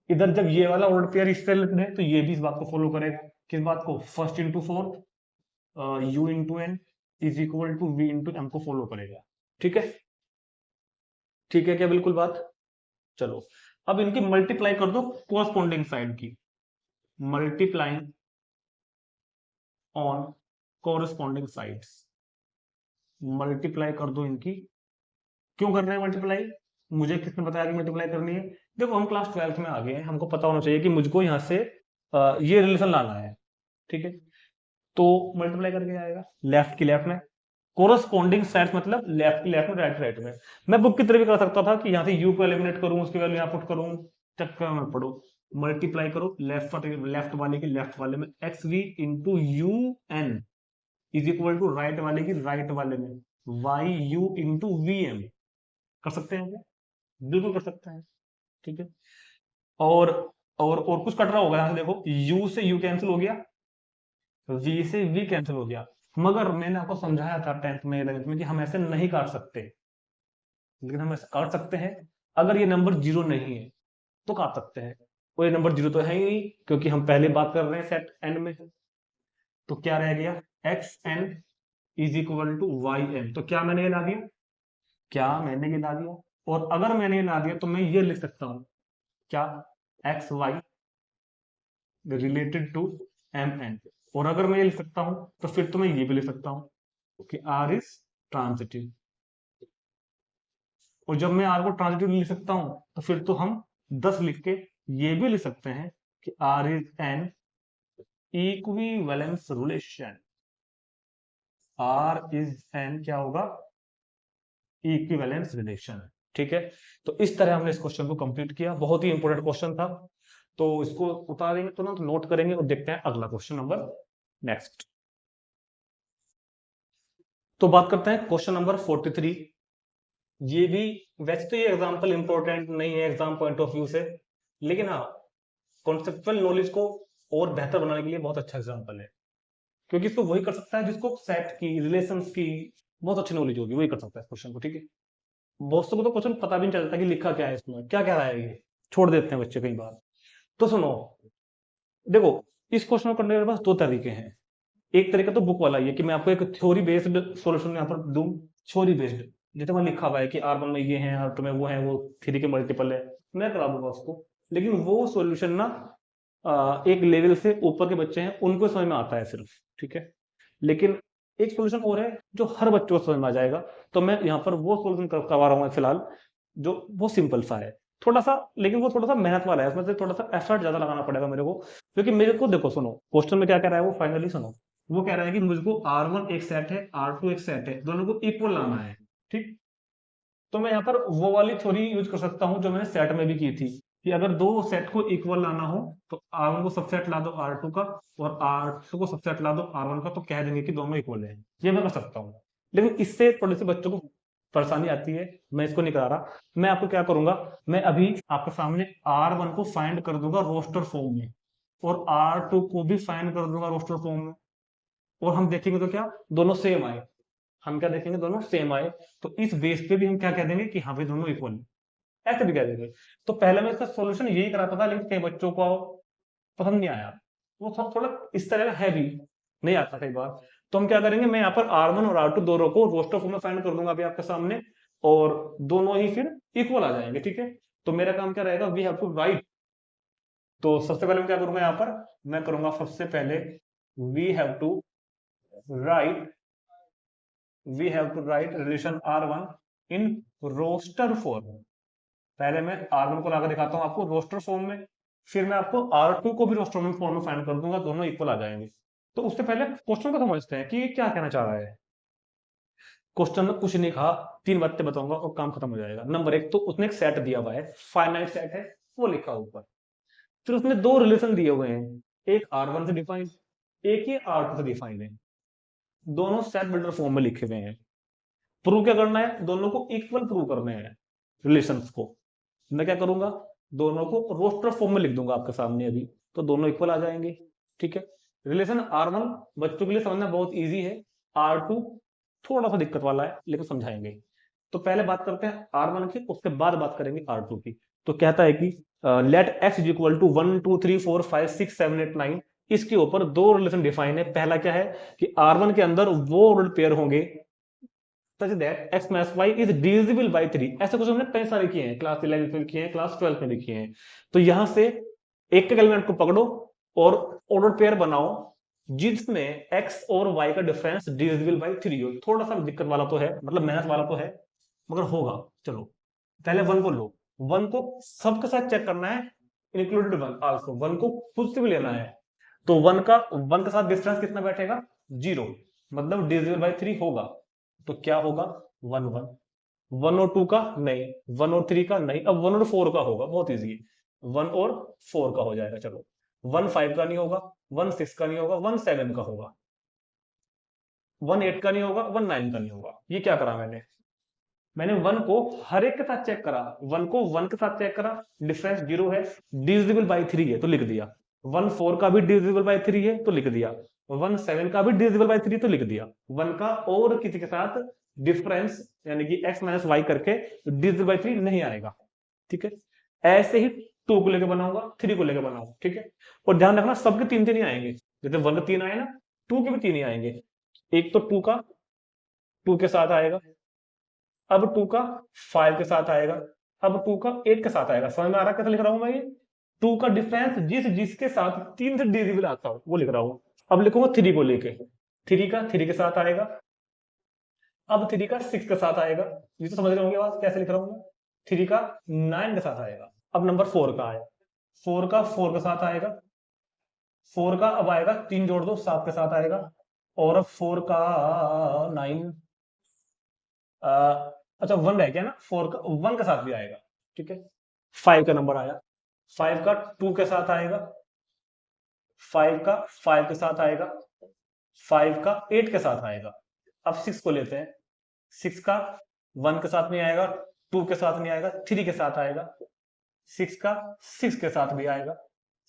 इधर जब ये वाला ऑर्डर पेयर इससे रिलेटेड है, तो ये भी इस बात को फॉलो करेगा। किस बात को? First into fourth U into N is equal to V into M को फॉलो करेगा। ठीक है। ठीक है क्या? बिल्कुल बात। चलो अब इनकी मल्टीप्लाई कर दो कोरस्पॉन्डिंग साइड की। Multiplying on corresponding sides. Multiply कर दो इनकी। क्यों कर रहे हैं मल्टीप्लाई? मुझे किसने बताया कि मल्टीप्लाई करनी है? देखो हम क्लास 12th में आ गए हैं, हमको पता होना चाहिए कि मुझको यहाँ से ये रिलेशन लाना है। ठीक है। तो मल्टीप्लाई करके आएगा लेफ्ट की लेफ्ट में, कोरस्पॉन्डिंग साइड्स मतलब लेफ्ट की लेफ्ट में, राइट राइट में। मैं बुक की तरह भी कर सकता था कि यहाँ से यू को एलिमिनेट करूं, उसकी वैल्यू यहाँ पुट करूं। चक्कर में पढ़ो। मल्टीप्लाई करो लेफ्ट वाले की लेफ्ट वाले में, X V into U N is equal to right वाले की राइट वाले में Y U into V M. कर सकते हैं क्या? बिल्कुल कर सकते हैं। ठीक है। और और कुछ कट रहा होगा यहाँ से, देखो u से u कैंसिल हो गया, v से v कैंसिल हो गया। मगर मैंने आपको समझाया था 10th में 11th में कि हम ऐसे नहीं काट सकते, लेकिन हम ऐसे काट सकते हैं अगर ये नंबर जीरो नहीं है तो काट सकते हैं। और ये नंबर जीरो तो है ही नहीं, क्योंकि हम पहले बात कर रहे हैं सेट एन में। तो क्या रह गया? X N is equal to Y N. तो क्या मैंने ये ला दिया? क्या मैंने ये ला दिया? और अगर मैंने ये ला दिया तो मैं ये लिख सकता हूं क्या? X Y related to M N. और अगर मैं ये लिख सकता हूं तो फिर तो मैं ये भी लिख सकता हूं कि आर इज ट्रांजिटिव। और जब मैं आर को ट्रांजिटिव लिख सकता हूं तो फिर तो हम 10 लिख के ये भी लिख सकते हैं कि R is an equivalence relation. R is an क्या होगा? Equivalence relation. ठीक है। तो इस तरह हमने इस क्वेश्चन को कंप्लीट किया। बहुत ही इंपॉर्टेंट क्वेश्चन था, तो इसको उतारेंगे तुरंत, नोट करेंगे और देखते हैं अगला क्वेश्चन नंबर नेक्स्ट। तो बात करते हैं क्वेश्चन नंबर 43। ये भी वैसे तो ये एग्जांपल इंपॉर्टेंट नहीं है एग्जाम पॉइंट ऑफ व्यू से, लेकिन हाँ कॉन्सेप्चुअल नॉलेज को और बेहतर बनाने के लिए बहुत अच्छा एग्जांपल है। क्योंकि इसको वही कर सकता है जिसको सेट की, रिलेशंस की बहुत अच्छी नॉलेज होगी, वही कर सकता है इस क्वेश्चन को। ठीक है। बहुत को तो क्वेश्चन पता भी नहीं चलता कि लिखा क्या है इसमें, क्या क्या रहा है, ये छोड़ देते हैं बच्चे कई बार। तो सुनो, देखो इस क्वेश्चन को करने के पास दो तरीके हैं। एक तरीका तो बुक वाला ही है कि मैं आपको एक थ्योरी बेस्ड सॉल्यूशन यहाँ पर दूं। थ्योरी बेस्ड जैसे वहां लिखा हुआ है कि R1 में ये है, R2 में वो है, वो 3 के मल्टीपल है, मैं करा दूंगा उसको। लेकिन वो सॉल्यूशन ना एक लेवल से ऊपर के बच्चे हैं उनको समझ में आता है सिर्फ, ठीक है। लेकिन एक सोल्यूशन और है जो हर बच्चे को समझ में आ जाएगा, तो मैं यहाँ पर वो सोल्यूशन करवा रहा हूँ फिलहाल, जो वो सिंपल सा है थोड़ा सा, लेकिन वो थोड़ा सा मेहनत वाला है, उसमें से थोड़ा सा एफर्ट ज्यादा लगाना पड़ेगा मेरे को, क्योंकि मेरे को देखो सुनो क्वेश्चन में क्या कह रहा है वो फाइनली सुनो। वो कह रहा है कि मुझको R1 एक सेट है, R2 एक सेट है, दोनों को इक्वल लाना है, ठीक। तो मैं यहाँ पर वो वाली थ्योरी यूज कर सकता हूँ जो मैंने सेट में भी की थी, कि अगर दो सेट को इक्वल लाना हो तो R1 को सबसेट ला दो R2 का, और R2 को सबसेट ला दो R1 का, तो कह देंगे कि दोनों इक्वल है। ये मैं कर सकता हूँ, लेकिन इससे थोड़े से बच्चों को परेशानी आती है, मैं इसको नहीं करा रहा। मैं आपको क्या करूंगा, मैं अभी आपके सामने R1 को फाइंड कर दूंगा रोस्टर फॉर्म में, और R2 को भी फाइंड कर दूंगा रोस्टर फॉर्म में, और हम देखेंगे तो क्या दोनों सेम आए, हम क्या देखेंगे दोनों सेम आए, तो इस बेस पे भी हम क्या कह देंगे कि हाँ भाई दोनों इक्वल है, ऐसे भी कह देंगे। तो पहले मैं इसका सॉल्यूशन यही कराता था, लेकिन कई बच्चों को पसंद नहीं आया, वो थोड़ा इस तरह का है भी, नहीं आता कई बार। तो हम क्या करेंगे, मैं यहाँ पर R1 और R2 दोनों को रोस्टर फॉर्म में फाइंड कर दूंगा अभी आपके सामने, और दोनों ही फिर इक्वल आ जाएंगे, ठीक है। तो मेरा काम क्या रहेगा, वी हैव टू राइट। तो सबसे पहले मैं क्या करूंगा, यहाँ पर मैं करूंगा सबसे पहले we have to write, we have to write relation R1 in roster form। पहले मैं R1 को लाकर दिखाता हूं आपको रोस्टर फॉर्म में, फिर मैं आपको R2 को भी रोस्टर फॉर्म में फाइंड कर दूंगा, दोनों इक्वल आ जाएंगे। तो उससे पहले क्वेश्चन को समझते हैं कि क्या कहना चाह रहा है। क्वेश्चन में कुछ नहीं कहा, तीन बातें बताऊंगा और काम खत्म हो जाएगा। नंबर एक, तो उसने एक सेट दिया हुआ है, फाइनाइट सेट है, वो लिखा ऊपर। फिर उसने दो रिलेशन दिए हुए हैं, एक R1 से डिफाइंड, एक ही R2 से डिफाइंड है, दोनों सेट बिल्डर फॉर्म में लिखे हुए हैं। प्रूव क्या करना है, दोनों को इक्वल प्रूव करने हैं रिलेशंस को। मैं क्या करूंगा, दोनों को रोस्टर फॉर्म में लिख दूंगा आपके सामने अभी, तो दोनों इक्वल आ जाएंगे, ठीक है। रिलेशन R1 बच्चों के लिए समझना बहुत इजी है, R2 थोड़ा सा दिक्कत वाला है, लेकिन समझाएंगे। तो पहले बात करते हैं R1 की, उसके बाद बात करेंगे R2 की। तो कहता है कि let x is equal to 1 2 3 4 5 6 7 8 9। इसके ऊपर दो रिलेशन डिफाइन है। पहला क्या है कि R1 के अंदर वो ऑर्डर पेयर होंगे such that x minus y is divisible by 3। ऐसे कुछ हमने कई सारे किए हैं, क्लास 11 में किए हैं, क्लास 12 में भी किए हैं। तो यहां से एक एलिमेंट को पकड़ो और ऑर्डर पेयर बनाओ जिसमें x और y का डिफरेंस डिविजिबल बाय 3 हो। थोड़ा सा दिक्कत वाला तो है, मतलब मेहनत वाला तो है, मगर होगा। चलो पहले वन को लो, वन को सबके साथ चेक करना है, इंक्लूडेड वन आल्सो, वन को खुद से भी लेना है। तो वन के साथ डिफरेंस कितना बैठेगा, 0, मतलब डिविजिबल बाय 3 होगा। तो क्या होगा, 1 1। 1 और 2 का नहीं, 1 और 3 का नहीं, अब 1 और 4 का होगा, बहुत इजी है। 1 और 4 का हो जाएगा। चलो 1 5 का नहीं होगा, 1 6 का नहीं होगा, 1 7 का होगा, 1 8 का नहीं होगा, 1 9 का नहीं होगा। ये क्या करा मैंने 1 को हर एक के साथ चेक करा, 1 को 1 के साथ चेक करा, डिफरेंस 0 है, डिविजिबल बाय 3 है, तो लिख दिया। 1 4 का भी डिविजिबल बाय 3 है, तो लिख दिया। 1 7 का भी डिविजिबल बाय 3, तो लिख दिया। 1 का और किसी के साथ डिफरेंस यानी कि x माइनस वाई करके डिविजिबल बाय 3 नहीं आएगा, ठीक है। ऐसे ही 2 को लेकर बनाऊंगा, 3 को लेकर बनाऊंगा, ठीक है। और ध्यान रखना सबके 3 3 ही आएंगे, जैसे 1 के 3 आए ना, 2 के भी 3 ही आएंगे। एक तो 2 का 2 के साथ आएगा, अब 2 का 5 के साथ आएगा, अब 2 का 8 के साथ आएगा। समझ में आ रहा है कैसे लिख रहा हूं मैं ये। 2 का डिफरेंस जिसके साथ 3 से डिविजिबल आता हो वो लिख रहा हूं। अब लिखूंगा 3 को लेके, 3 का 3 के साथ आएगा, अब 3 का 6 के साथ आएगा। ये तो समझ रहे होंगे बात कैसे लिख रहा हूं मैं। 3 का 9 के साथ आएगा। अब नंबर 4 का आया, 4 का 4 के साथ आएगा, 4 का अब आएगा 3 जोड़ दो 7 के साथ आएगा, और अब 4 का 9 अच्छा 1 रह गया ना, 4 का 1 के साथ भी आएगा, ठीक है। 5 का नंबर आया, 5 का 2 के साथ आएगा, 5 का 5 के साथ आएगा, 5 का 8 के साथ आएगा। अब 6 को लेते हैं, 6 का 1 के साथ नहीं आएगा, 2 के साथ नहीं आएगा, 3 के साथ आएगा, 6 का 6 के साथ भी आएगा,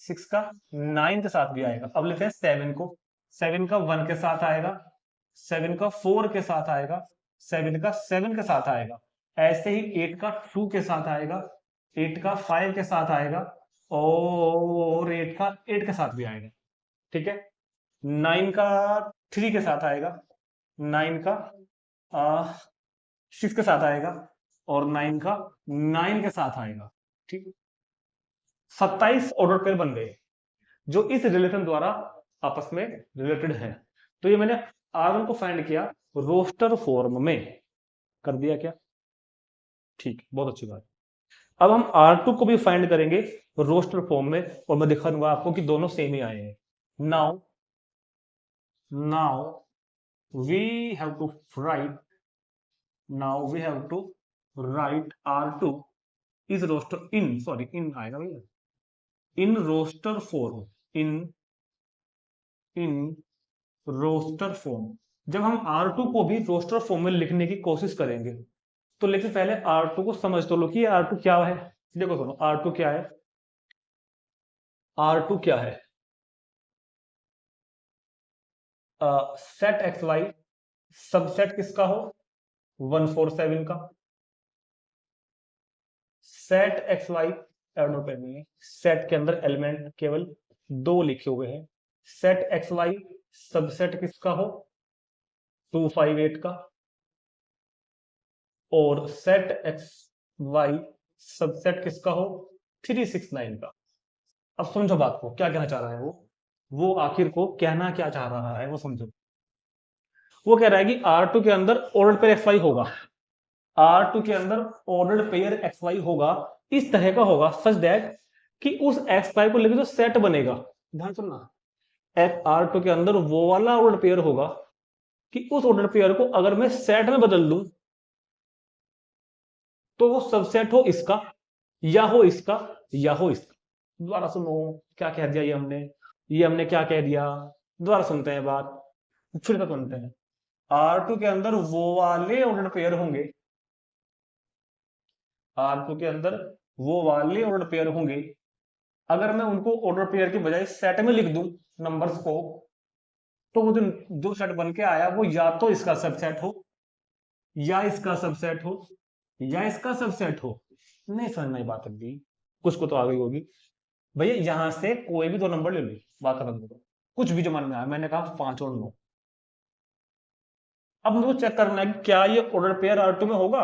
6 का 9 के साथ भी आएगा। अब लेते हैं 7 को, 7 का 1 के साथ आएगा, 7 का 4 के साथ आएगा, 7 का 7 के साथ आएगा। ऐसे ही 8 का 2 के साथ आएगा, 8 का 5 के साथ आएगा, और 8 का 8 के साथ भी आएगा, ठीक है। 9 का 3 के साथ आएगा, 9 का 6 के साथ आएगा, और 9 का 9 के साथ आएगा, ठीक है। 27 ऑर्डर पेयर बन गए। जो इस रिलेशन द्वारा आपस में रिलेटेड है। तो ये मैंने R1 को फाइंड किया रोस्टर फॉर्म में, कर दिया क्या? ठीक, बहुत अच्छी बात। अब हम R2 को भी फाइंड करेंगे रोस्टर फॉर्म में, और मैं दिखा दूंगा आपको कि दोनों सेम ही आए हैं। Now we have to write R2 is roster in आएगा भैया, in roster form, in roster form. जब हम R2 को भी रोस्टर फॉर्म में लिखने की कोशिश करेंगे, तो लेकिन पहले R2 को समझ तो लो कि R2 क्या है। देखो सुनो, R2 क्या है? R2 क्या है? सेट एक्स वाई सबसेट किसका हो? 147 का। सेट एक्स वाई नहीं है, सेट के अंदर एलिमेंट केवल 2 लिखे हुए हैं। सेट एक्स वाई सबसेट किसका हो? 258 का। और सेट एक्स वाई सबसेट किसका हो? 369 का। अब समझो बात को, क्या कहना चाह रहा है वो आखिर को कहना क्या चाह रहा है वो समझो। वो कह रहा है कि R2 के अंदर ऑर्डर्ड पेयर XY होगा, R2 के अंदर ऑर्डर्ड पेयर XY होगा, इस तरह का होगा सच दैट कि उस XY को लेकर जो सेट बनेगा, ध्यान सुनना, R2 के अंदर वो वाला ऑर्डर्ड पेयर होगा कि उस ऑर्डर्ड पेयर को अगर मैं सेट में बदल दूं तो वो सबसेट हो इसका या हो इसका या हो इसका। दोबारा सुनो, क्या कह दिया ये हमने क्या कह दिया? दोबारा सुनते हैं बात, फिर से सुनते हैं। R2 के अंदर वो वाले ऑर्डर पेयर होंगे, R2 के अंदर वो वाले ऑर्डर पेयर होंगे, अगर मैं उनको ऑर्डर पेयर की बजाय सेट में लिख दूं नंबर्स को, तो वो जो सेट बन के आया वो या तो इसका सबसेट हो या इसका सबसेट हो या इसका सबसेट हो। नहीं समझ में बात अभी, कुछ को तो आ गई होगी। भैया यहां से कोई भी 2 नंबर ले लो, बात खत्म करो, कुछ भी जो मन में आया। मैंने कहा 5 और 9। अब मुझे चेक करना है कि क्या ये ऑर्डर पेयर R2 में होगा।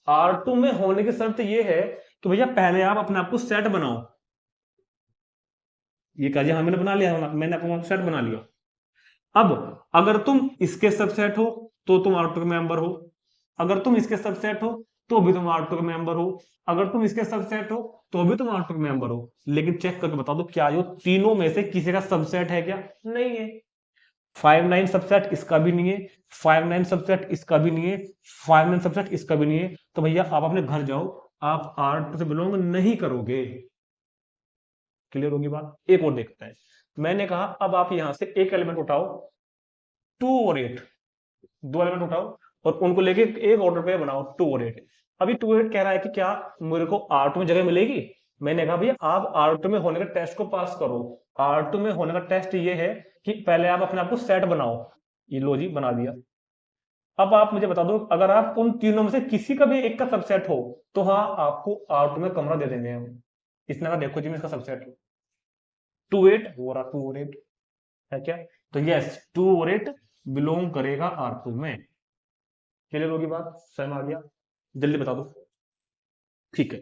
R2 में होने की शर्त ये है कि भैया पहले आप अपने आप को सेट बनाओ। ये कहा जी हाँ मैंने बना लिया, मैंने अपना सेट बना लिया। अब अगर तुम इसके सबसेट हो तो तुम R2 के मेंबर हो, अगर तुम इसके सबसेट हो तो भी तुम R2 के मेंबर हो, अगर तुम इसके सबसेट हो तो भी तुम R2 के मेंबर हो। लेकिन चेक करके बता दो क्या ये तीनों में से किसी का सबसेट है क्या? नहीं है। 59 सबसेट इसका भी नहीं है, 59 सबसेट इसका भी नहीं है, 59 सबसेट इसका भी नहीं है। तो भैया आप अपने घर जाओ, आप R2 से बिलोंग नहीं करोगे। क्लियर होगी बात? एक और देखते हैं। मैंने कहा अब आप यहां से एक एलिमेंट उठाओ, 2 और 8, 2 एलिमेंट उठाओ और उनको लेके एक ऑर्डर पे बनाओ 2 और 8। अभी 2 8 कह रहा है कि क्या मेरे को R2 में जगह मिलेगी? मैंने कहा भैया आप R2 में होने का टेस्ट को पास करो। R2 में होने का टेस्ट ये है कि पहले आप अपने आप को सेट बनाओ। ये लो जी बना दिया। अब आप मुझे बता दो, अगर आप उन तीनों में से किसी का भी एक का सबसेट हो तो हाँ आपको R2 में कमरा दे देंगे हम। इसने कहा देखो जी मैं इसका सबसेट हूं, 2 8 हो रहा, 2 और 8 है क्या? तो यस 2 और 8 बिलोंग करेगा R2 में। क्लियर होगी बात? समझ आ गया? जल्दी बता दो। ठीक है,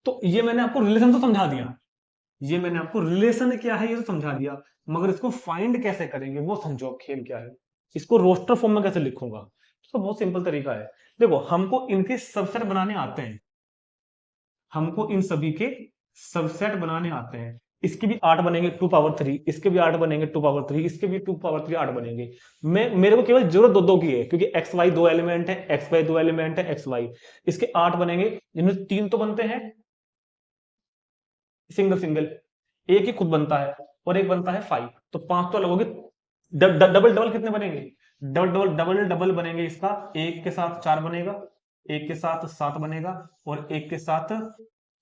तो ये मैंने आपको रिलेशन तो समझा दिया, ये मैंने आपको रिलेशन क्या है ये तो समझा दिया, मगर इसको फाइंड कैसे करेंगे वो समझो। खेल क्या है, इसको रोस्टर फॉर्म में कैसे लिखूंगा? तो बहुत सिंपल तरीका है। देखो हमको इनके सबसेट बनाने आते हैं, हमको इन सभी के सबसेट बनाने आते हैं। इसके भी 8 बनेंगे 2 पावर 3, इसके भी 8 बनेंगे 2 पावर 3, इसके भी 2 पावर 3 8 बनेंगे। मेरे को केवल जरूरत दो की है, क्योंकि एक्स वाई 2 एलिमेंट है, एक्स वाई 2 एलिमेंट है, एक्स वाई, इसके 8 बनेंगे, जिनमें 3 तो बनते हैं सिंगल सिंगल, एक ही खुद बनता है और एक बनता है 5, तो 5 तो अलग होगी। डबल डबल कितने बनेंगे? डबल डबल डबल डबल बनेंगे, इसका एक के साथ 4 बनेगा, एक के साथ 7 बनेगा और एक के साथ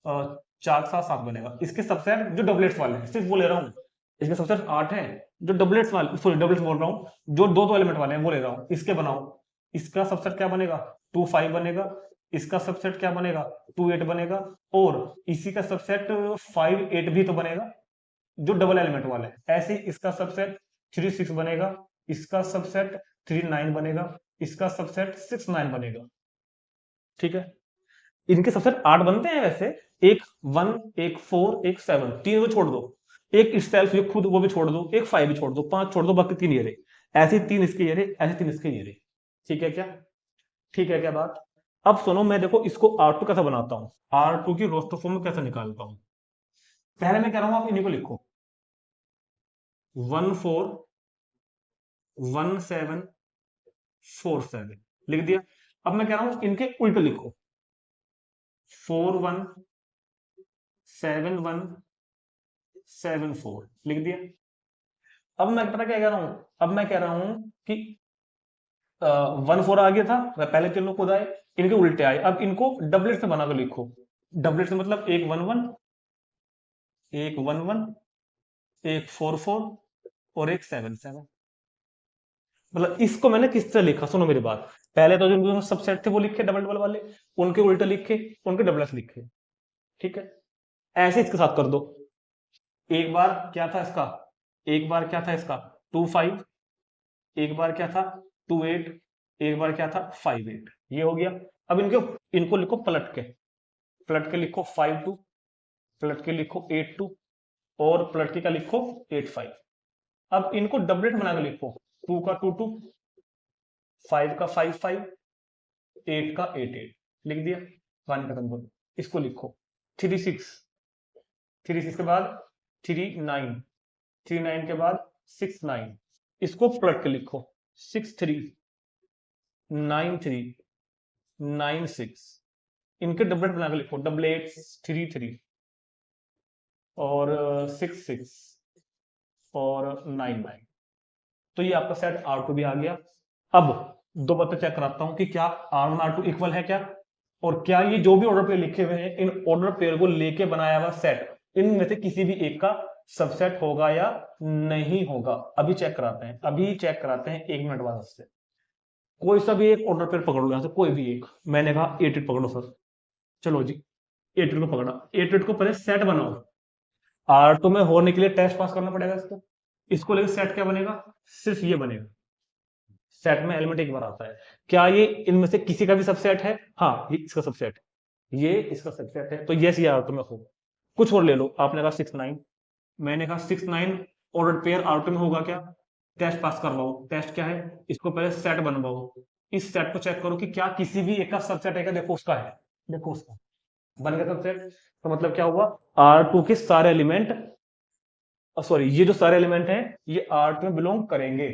4 के साथ 7 बनेगा। इसके सबसेट जो डबलेट्स वाले हैं, सिर्फ वो ले रहा हूँ, इसके सबसेट 8 है। जो डबलेट्स वाले, सॉरी डबलेट्स बोल रहा हूँ, जो दो एलिमेंट वाले हैं वो ले रहा हूँ, इसके बनाओ। इसका सबसेट क्या बनेगा? 2 5 बनेगा। इसका सबसेट क्या बनेगा? 2 8 बनेगा। और इसी का सबसेट 5 8 भी तो बनेगा, जो डबल एलिमेंट वाला है। ऐसे ही इसका सबसेट 3 6 बनेगा, इसका सबसेट 3 9 बनेगा, इसका सबसेट 6 9 बनेगा। ठीक है, इनके सबसेट 8 बनते हैं वैसे, एक 1 एक 4 एक 7, तीन को छोड़ दो। एक itself ये खुद वो भी छोड़ दो, एक 5 भी छोड़ दो, 5 छोड़ दो, बाकी 3 ये रहे, ऐसे 3 इसके ये रहे, ऐसे 3 इसके ये रहे। ठीक है क्या? ठीक है क्या बात? अब सुनो, मैं देखो इसको R2 कैसा बनाता हूँ, R2 की रोस्टर फॉर्म में कैसे निकालता हूँ। पहले मैं कह रहा हूँ आप इन्हीं को लिखो, 1 4 1 7 4 7 लिख दिया। अब मैं कह रहा हूं इनके उल्टे लिखो, 4 1 7 1 7 4 लिख दिया। अब मैं पता क्या कह रहा हूं, अब मैं कह रहा हूं कि 1 4 आ गया था, पहले तीनों खुद आए, इनके उल्टे आए, अब इनको डबलेट से बनाकर लिखो। डबलेट से मतलब एक 1 1, एक 1 1, एक 4 4 और एक 7 7। मतलब इसको मैंने किस तरह लिखा, सुनो मेरी बात। पहले तो जो सबसेट थे वो लिखे डबल डबल वाले, उनके उल्टे लिखे, उनके डबल्स लिखे। ठीक है, ऐसे इसके साथ कर दो। एक बार क्या था इसका, एक बार क्या था इसका 2 5, एक बार क्या था 2 8, एक बार क्या था 5 8, ये हो गया। अब इनको लिखो पलट के लिखो 5 2, पलट के लिखो 8 2, और पलट के क्या लिखो 8 5। अब इनको डबलेट बना के लिखो, 2 का 2 2, 5 का 5 5, 8 का 8 8 लिख दिया, कहानी खत्म करो। इसको लिखो 3 6, 3 6 के बाद 3 9, 3 9 के बाद 6 9, इसको पलट के लिखो 6 3 9 3 9 6, इनके डबलेट बना के लिखो, डबल 8 3 3 और 6 6 और 9 9। तो ये आपका सेट R2 भी आ गया। अब दो बातें चेक कराता हूं कि क्या R1 R2 इक्वल है क्या, और क्या ये जो भी ऑर्डर पेयर लिखे हुए हैं, इन ऑर्डर पेयर को लेके बनाया हुआ सेट इनमें से किसी भी एक का सबसेट होगा या नहीं होगा। अभी चेक कराते हैं, अभी चेक कराते हैं, 1 मिनट बाद से। कोई सा भी एक ऑर्डर पेयर पकड़ लो, यहां से कोई भी एक। मैंने कहा 8 8 पकड़ो सर, चलो जी 8 8 को पकड़ा। 8 8 को पहले सेट बनाओ, R2 में होने के लिए टेस्ट पास करना पड़ेगा इसको लेकर सेट क्या बनेगा, सिर्फ ये बनेगा। सेट में एलिमेंट एक बार आता है, क्या ये इनमें से किसी का भी सबसेट है? हाँ, ये इसका सबसेट है, ये इसका सबसेट है, तो यस ये R2 में हो। कुछ और ले लो, आपने कहा 6 9, मैंने कहा 6 9 ऑर्डर पेयर R2 में होगा क्या? टेस्ट पास करवाओ। टेस्ट क्या है? इसको पहले सेट बनवाओ, इस सेट को चेक करो कि क्या किसी भी एक का सबसेट है क्या, देखो उसका है, देखो उसका बन गया सबसेट। तो मतलब क्या हुआ, R2 के सारे एलिमेंट, सॉरी ये जो सारे एलिमेंट हैं ये R2 में बिलोंग करेंगे।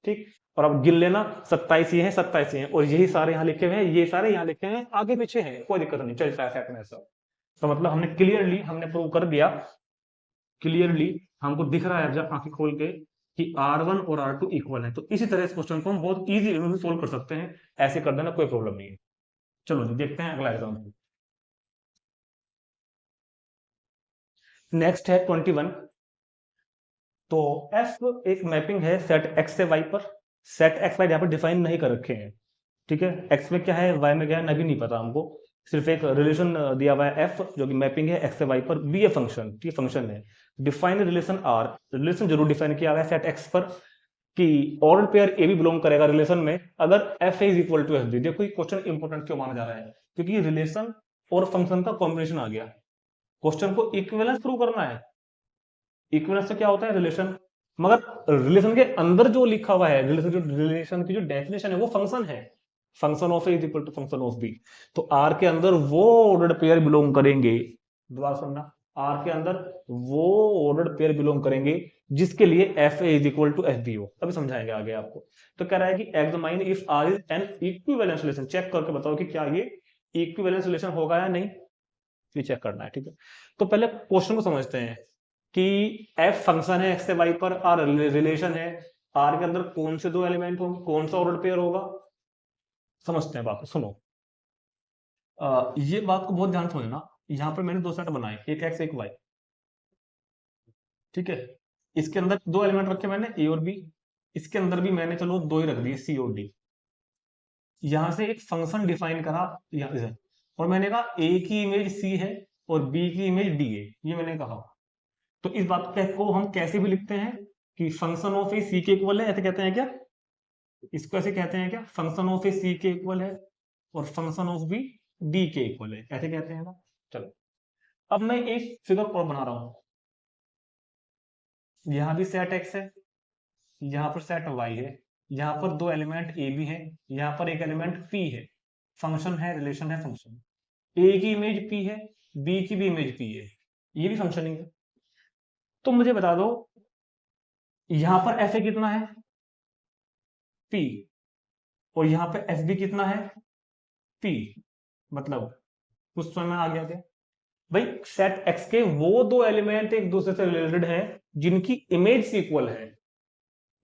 ठीक, और अब गिन लेना, 27 ये है, 27 ये है, और यही सारे यहाँ लिखे हुए हैं, ये सारे यहाँ लिखे हैं, आगे पीछे हैं, कोई दिक्कत नहीं, चलता है सेट में ऐसा। तो मतलब हमने क्लियरली हमने प्रूव कर दिया, क्लियरली हमको दिख रहा है जब आंखें खोल के कि R1 और R2 इक्वल है। तो इसी तरह इस क्वेश्चन को हम बहुत इजी वे में सोल्व कर सकते हैं, ऐसे कर देना कोई प्रॉब्लम नहीं है। चलो जी देखते हैं अगला एग्जाम्पल। नेक्स्ट है 21। तो एफ एक मैपिंग है सेट एक्स से वाई पर। सेट एक्स वाई यहाँ पर डिफाइन नहीं कर रखे हैं, ठीक है, एक्स में क्या है वाई में क्या है अभी नहीं पता हमको, सिर्फ एक रिलेशन दिया हुआ है एफ जो कि मैपिंग है एक्स से वाई पर, बी ए फंक्शन, ये फंक्शन है। डिफाइन रिलेशन आर, रिलेशन जरूर डिफाइन किया हुआ है सेट एक्स पर कि ऑर्डर पेयर ए भी बिलोंग करेगा रिलेशन में अगर F is equal to F B. देखो ये क्वेश्चन इंपॉर्टेंट क्यों माना जा रहा है, क्योंकि रिलेशन और फंक्शन का कॉम्बिनेशन आ गया, क्वेश्चन को इक्विवेलेंस प्रूव करना है। इक्विवेलेंस से क्या होता है रिलेशन, मगर रिलेशन के अंदर जो लिखा हुआ है, रिलेशन की जो डेफिनेशन है वो फंक्शन है, function of A is equal to function of B. तो आर के अंदर वो ऑर्डर्ड पेयर बिलोंग करेंगे, दोबारा सुनना, आर के अंदर वो ऑर्डर्ड पेयर बिलोंग करेंगे जिसके लिए F A is equal to F B हो। अभी समझाएंगे आगे आपको। तो कह रहा है कि examine if R is an equivalence relation, check करके बताओ कि क्या ये इक्विवेलेंस रिलेशन होगा या नहीं, ये चेक करना है। ठीक है, तो पहले क्वेश्चन को समझते हैं कि एफ फंक्शन है एक्स से वाई पर, आर रिलेशन है, आर के अंदर कौन से दो एलिमेंट होंगे, कौन सा ऑर्डर पेयर होगा, समझते हैं बात। सुनो ये बात को बहुत ध्यान से समझना, यहां पर मैंने दो सेट बनाए, एक एक्स एक वाई, ठीक है, इसके अंदर दो एलिमेंट रखे मैंने ए और बी, इसके अंदर भी मैंने चलो दो ही रख दिए सी और डी। यहां से एक फंक्शन डिफाइन करा यहां से, और मैंने कहा ए की इमेज सी है और बी की इमेज डी है, ये मैंने कहा। तो इस बात को हम कैसे भी लिखते हैं कि फंक्शन ऑफ ए सी के इक्वल है, ऐसे कहते हैं क्या, इसको ऐसे कहते हैं क्या, फंक्शन ऑफ ए सी के इक्वल है और फंक्शन ऑफ बी डी के इक्वल है, ऐसे कहते हैं ना। चलो अब मैं एक फिगर और बना रहा हूं, यहाँ भी सेट एक्स है, यहाँ पर सेट वाई है, यहाँ पर दो एलिमेंट ए भी है, यहाँ पर एक एलिमेंट पी है। फंक्शन है, रिलेशन है, फंक्शन। ए की इमेज पी है, बी की भी इमेज पी है, ये भी फंक्शनिंग है। तो मुझे बता दो यहां पर एफ ए कितना है, पी, और यहां पर एफ बी कितना है, पी। मतलब कुछ समझ में आ गया क्या भाई? सेट एक्स के वो दो एलिमेंट एक दूसरे से रिलेटेड हैं जिनकी इमेज इक्वल है।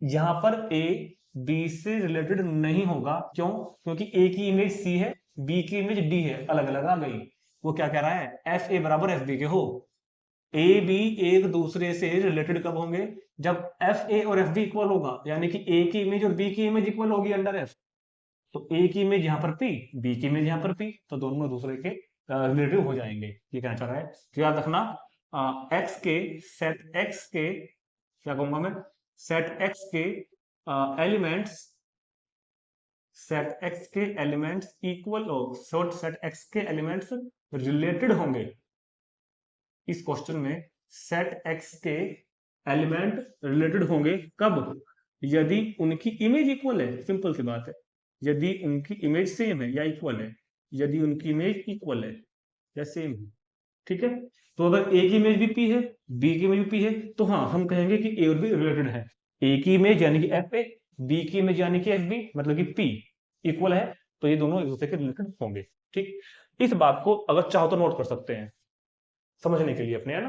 यहां पर ए बी से रिलेटेड नहीं होगा, क्यों? क्योंकि ए की इमेज सी है, बी की इमेज डी है, अलग अलग आ गई। वो क्या कह रहा है, एफ ए बराबर एफ बी के हो। ए बी एक दूसरे से रिलेटेड कब होंगे? जब एफ ए और एफ बी इक्वल होगा, यानी कि ए की इमेज और बी की इमेज इक्वल होगी अंडर एफ। तो ए की इमेज यहाँ पर पी, बी की इमेज यहाँ पर पी, तो दोनों दूसरे के रिलेटिव हो जाएंगे। ये कहना चाह रहा है। तो याद रखना, एक्स के सेट एक्स के, क्या कहूंगा मैं, सेट एक्स के एलिमेंट्स, सेट एक्स के एलिमेंट्स इक्वल हो, सेट एक्स के एलिमेंट्स रिलेटेड होंगे। इस क्वेश्चन में सेट एक्स के एलिमेंट रिलेटेड होंगे कब? यदि उनकी इमेज इक्वल है, सिंपल सी बात है। यदि उनकी इमेज सेम है या इक्वल है, यदि उनकी इमेज इक्वल है या सेम है, ठीक है। तो अगर ए की इमेज भी पी है, बी की इमेज भी पी है, तो हाँ हम कहेंगे कि ए और बी रिलेटेड है। ए की इमेज यानी कि एफ ए, बी की इमेज यानी कि एफ बी, मतलब कि पी इक्वल है, तो ये दोनों एक दूसरे के रिलेटेड होंगे। ठीक, इस बात को अगर चाहो तो नोट कर सकते हैं समझने के लिए अपने, है ना।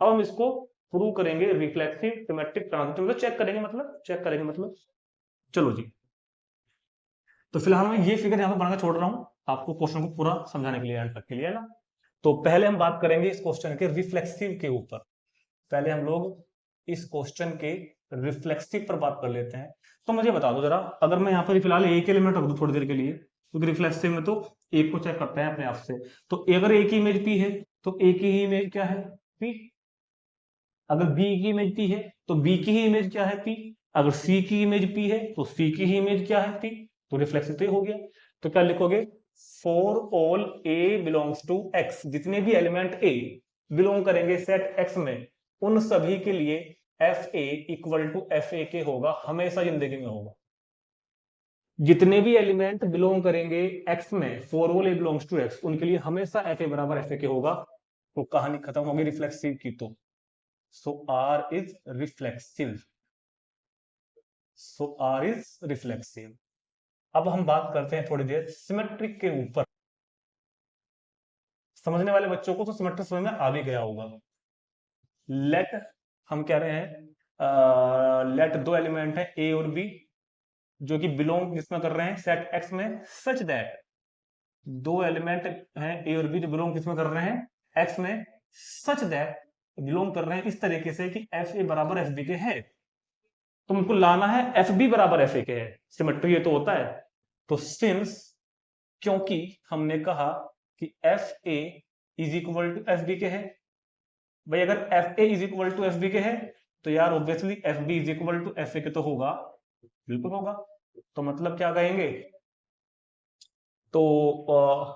अब हम इसको प्रूव करेंगे रिफ्लेक्सिव सिमेट्रिक ट्रांजिटिव, मतलब चेक करेंगे, मतलब चेक करेंगे मतलब। चलो जी, तो फिलहाल मैं ये फिगर यहाँ पे बनाकर छोड़ रहा हूँ आपको क्वेश्चन को पूरा समझाने के लिए, एंड तक के लिए, है ना। तो पहले हम बात करेंगे इस क्वेश्चन के रिफ्लेक्सिव के ऊपर। पहले हम लोग इस क्वेश्चन के रिफ्लेक्सिव पर बात कर लेते हैं। तो मुझे बता दो जरा, अगर मैं यहाँ पर फिलहाल एक एलिमेंट रख दूं थोड़ी देर के लिए, क्योंकि रिफ्लेक्सिव में तो एक को चेक करते हैं अपने आप से। तो अगर ए की इमेज पी है, तो ए की ही इमेज क्या है, पी। अगर बी की इमेज पी है, तो बी की ही इमेज क्या है, पी। अगर सी की इमेज पी है, तो सी की ही इमेज क्या है, पी। तो रिफ्लेक्सिव तो हो गया। तो क्या लिखोगे, for all A belongs to X, जितने भी एलिमेंट ए बिलोंग करेंगे सेट एक्स में, उन सभी के लिए F A equal to F A के होगा, हमेशा जिंदगी में होगा। जितने भी एलिमेंट बिलोंग करेंगे एक्स में, for all A belongs to X, उनके लिए हमेशा एफ ए बराबर एफ ए के होगा। तो कहानी खत्म होगी रिफ्लेक्सिव की। तो so R is reflexive, so R is reflexive। अब हम बात करते हैं थोड़ी देर सिमेट्रिक के ऊपर। समझने वाले बच्चों को तो सिमेट्रिक समझ में आ भी गया होगा। लेट, हम कह रहे हैं लेट दो एलिमेंट है ए और बी, जो कि बिलोंग किसमें कर रहे हैं, सेट एक्स में, सच दैट, दो एलिमेंट हैं ए और बी जो बिलोंग किसमें कर रहे हैं, एक्स में, सच दैट बिलोंग कर रहे हैं इस तरीके से कि एफ ए बराबर एफ बी के है। तुमको लाना है एफ बी बराबर एफ ए के है, सिमेट्री ये तो होता है। तो सिंस, क्योंकि हमने कहा कि F A is equal to F B के है, भाई अगर F A is equal to F B के है, तो यार obviously F B is equal to F A के तो होगा, बिल्कुल होगा। तो मतलब क्या कहेंगे, तो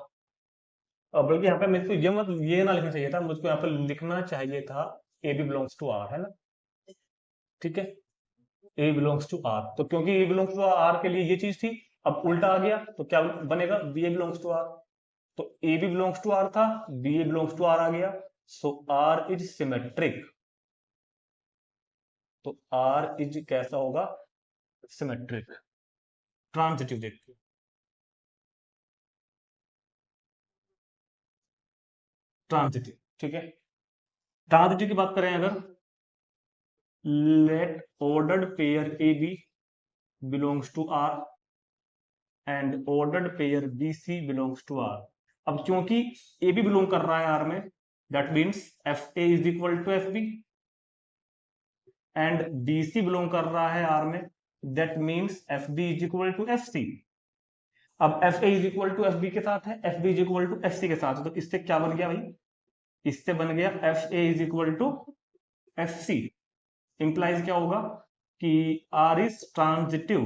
बल्कि यहाँ पे मुझको ये मतलब ये ना लिखना चाहिए था, मुझको यहाँ पे लिखना चाहिए था A B belongs to R, है ना। ठीक है, ए बिलोंग्स टू आर, तो क्योंकि ए बिलोंग्स टू आर के लिए ये चीज थी, अब उल्टा आ गया तो क्या बनेगा, B A belongs to R. तो A B belongs to R था, B A belongs to R आ गया। So R is symmetric. तो आर इज कैसा होगा, सिमेट्रिक। ट्रांजिटिव देखते हैं, ट्रांजिटिव, ठीक है। ट्रांजिटिव की बात करें अगर, let ordered pair A B belongs to R and ordered pair B C belongs to R. अब क्योंकि ए बी बिलोंग कर रहा है आर में, that means F A is equal to F B, and B C belong कर रहा है R में, that means F B is equal to F C. अब F A is equal to F B के साथ है, F B is equal to F C के साथ है, तो इससे क्या बन गया भाई, इससे बन गया F A is equal to F C. Implies क्या होगा कि R is transitive,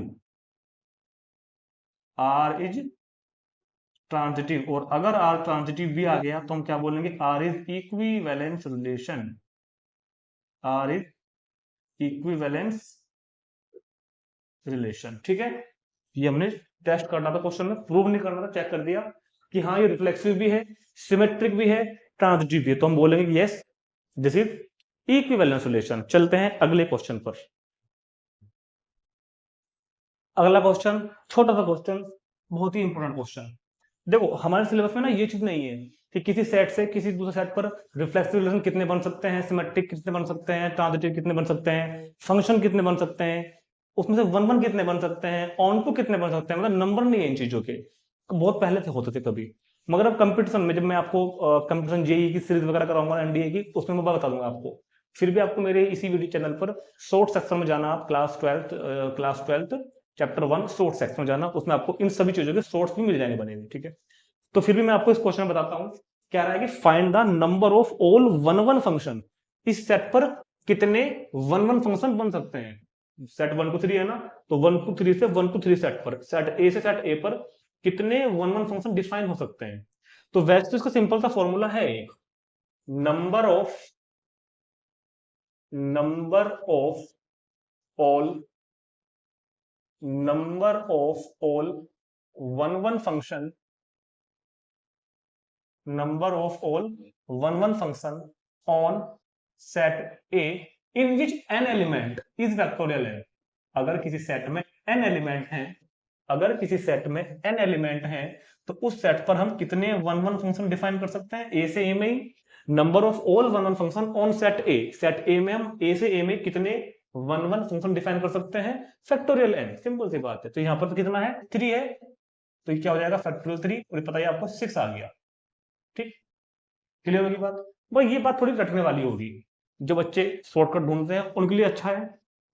R is transitive. और अगर आर ट्रांजिटिव भी आ गया तो हम क्या बोलेंगे, R is equivalence relation, R is equivalence relation, ठीक है। ये हमने टेस्ट करना था क्वेश्चन में, प्रूव नहीं करना था, चेक कर दिया कि हाँ ये रिफ्लेक्सिव भी है, सिमेट्रिक भी है, ट्रांजिटिव भी है, तो हम बोलेंगे कि yes this is equivalence relation. चलते हैं अगले क्वेश्चन पर। अगला क्वेश्चन छोटा सा क्वेश्चन, बहुत ही इंपॉर्टेंट क्वेश्चन। देखो हमारे सिलेबस में ना ये चीज नहीं है कि किसी सेट से किसी दूसरे सेट पर रिफ्लेक्सिव रिलेशन कितने बन सकते हैं, सिमेट्रिक कितने बन सकते हैं, ट्रांजिटिव कितने बन सकते हैं, फंक्शन कितने बन सकते हैं, उसमें से वन वन कितने बन सकते हैं, ऑन टू कितने बन सकते हैं, मतलब नंबर नहीं है इन चीजों के, बहुत पहले से होते थे कभी। मगर अब कंपटीशन में जब मैं आपको कंपटीशन जेई की सीरीज वगैरह कराऊंगा, एनडीए की, उसमें मैं बता दूंगा आपको। फिर भी आपको मेरे इसी वीडियो चैनल पर शॉर्ट सेक्शन में जाना, आप class twelfth chapter 1 short section में जाना, उसमें आपको इन सभी चीजों के शॉर्ट्स भी मिल जाएंगे बनेंगे, ठीक है। तो फिर भी मैं आपको इस क्वेश्चन में बताता हूं, क्या रहा है कि find the number of all one one function. इस सेट पर कितने वन वन फंक्शन बन सकते हैं, सेट 1 to 3 है ना, तो 1 to 3 से 1 to 3 सेट पर, सेट ए से सेट ए पर कितने वन वन फंक्शन डिफाइन हो सकते हैं। तो वैसे तो इसका सिंपल सा फॉर्मूला है एक, number of all one one function, number of all one function on set A in which n element is factorial n। अगर किसी सेट में n एलिमेंट हैं, अगर किसी सेट में n एलिमेंट हैं, तो उस सेट पर हम कितने वन वन फंक्शन डिफाइन कर सकते हैं, ए से ए में ही। Number of all one one function on set A, set A में हम ए से ए में कितने वन वन फंक्शन डिफाइन कर सकते हैं, फैक्टोरियल n। सिंपल सी बात है। तो यहां पर तो कितना है, 3 है, तो ये क्या हो जाएगा, फैक्टोरियल 3, और पता है आपको 6 आ गया, ठीक। क्लियर होगी बात। भाई ये बात थोड़ी रटने वाली होगी, जो बच्चे शॉर्टकट ढूंढते हैं उनके लिए अच्छा है,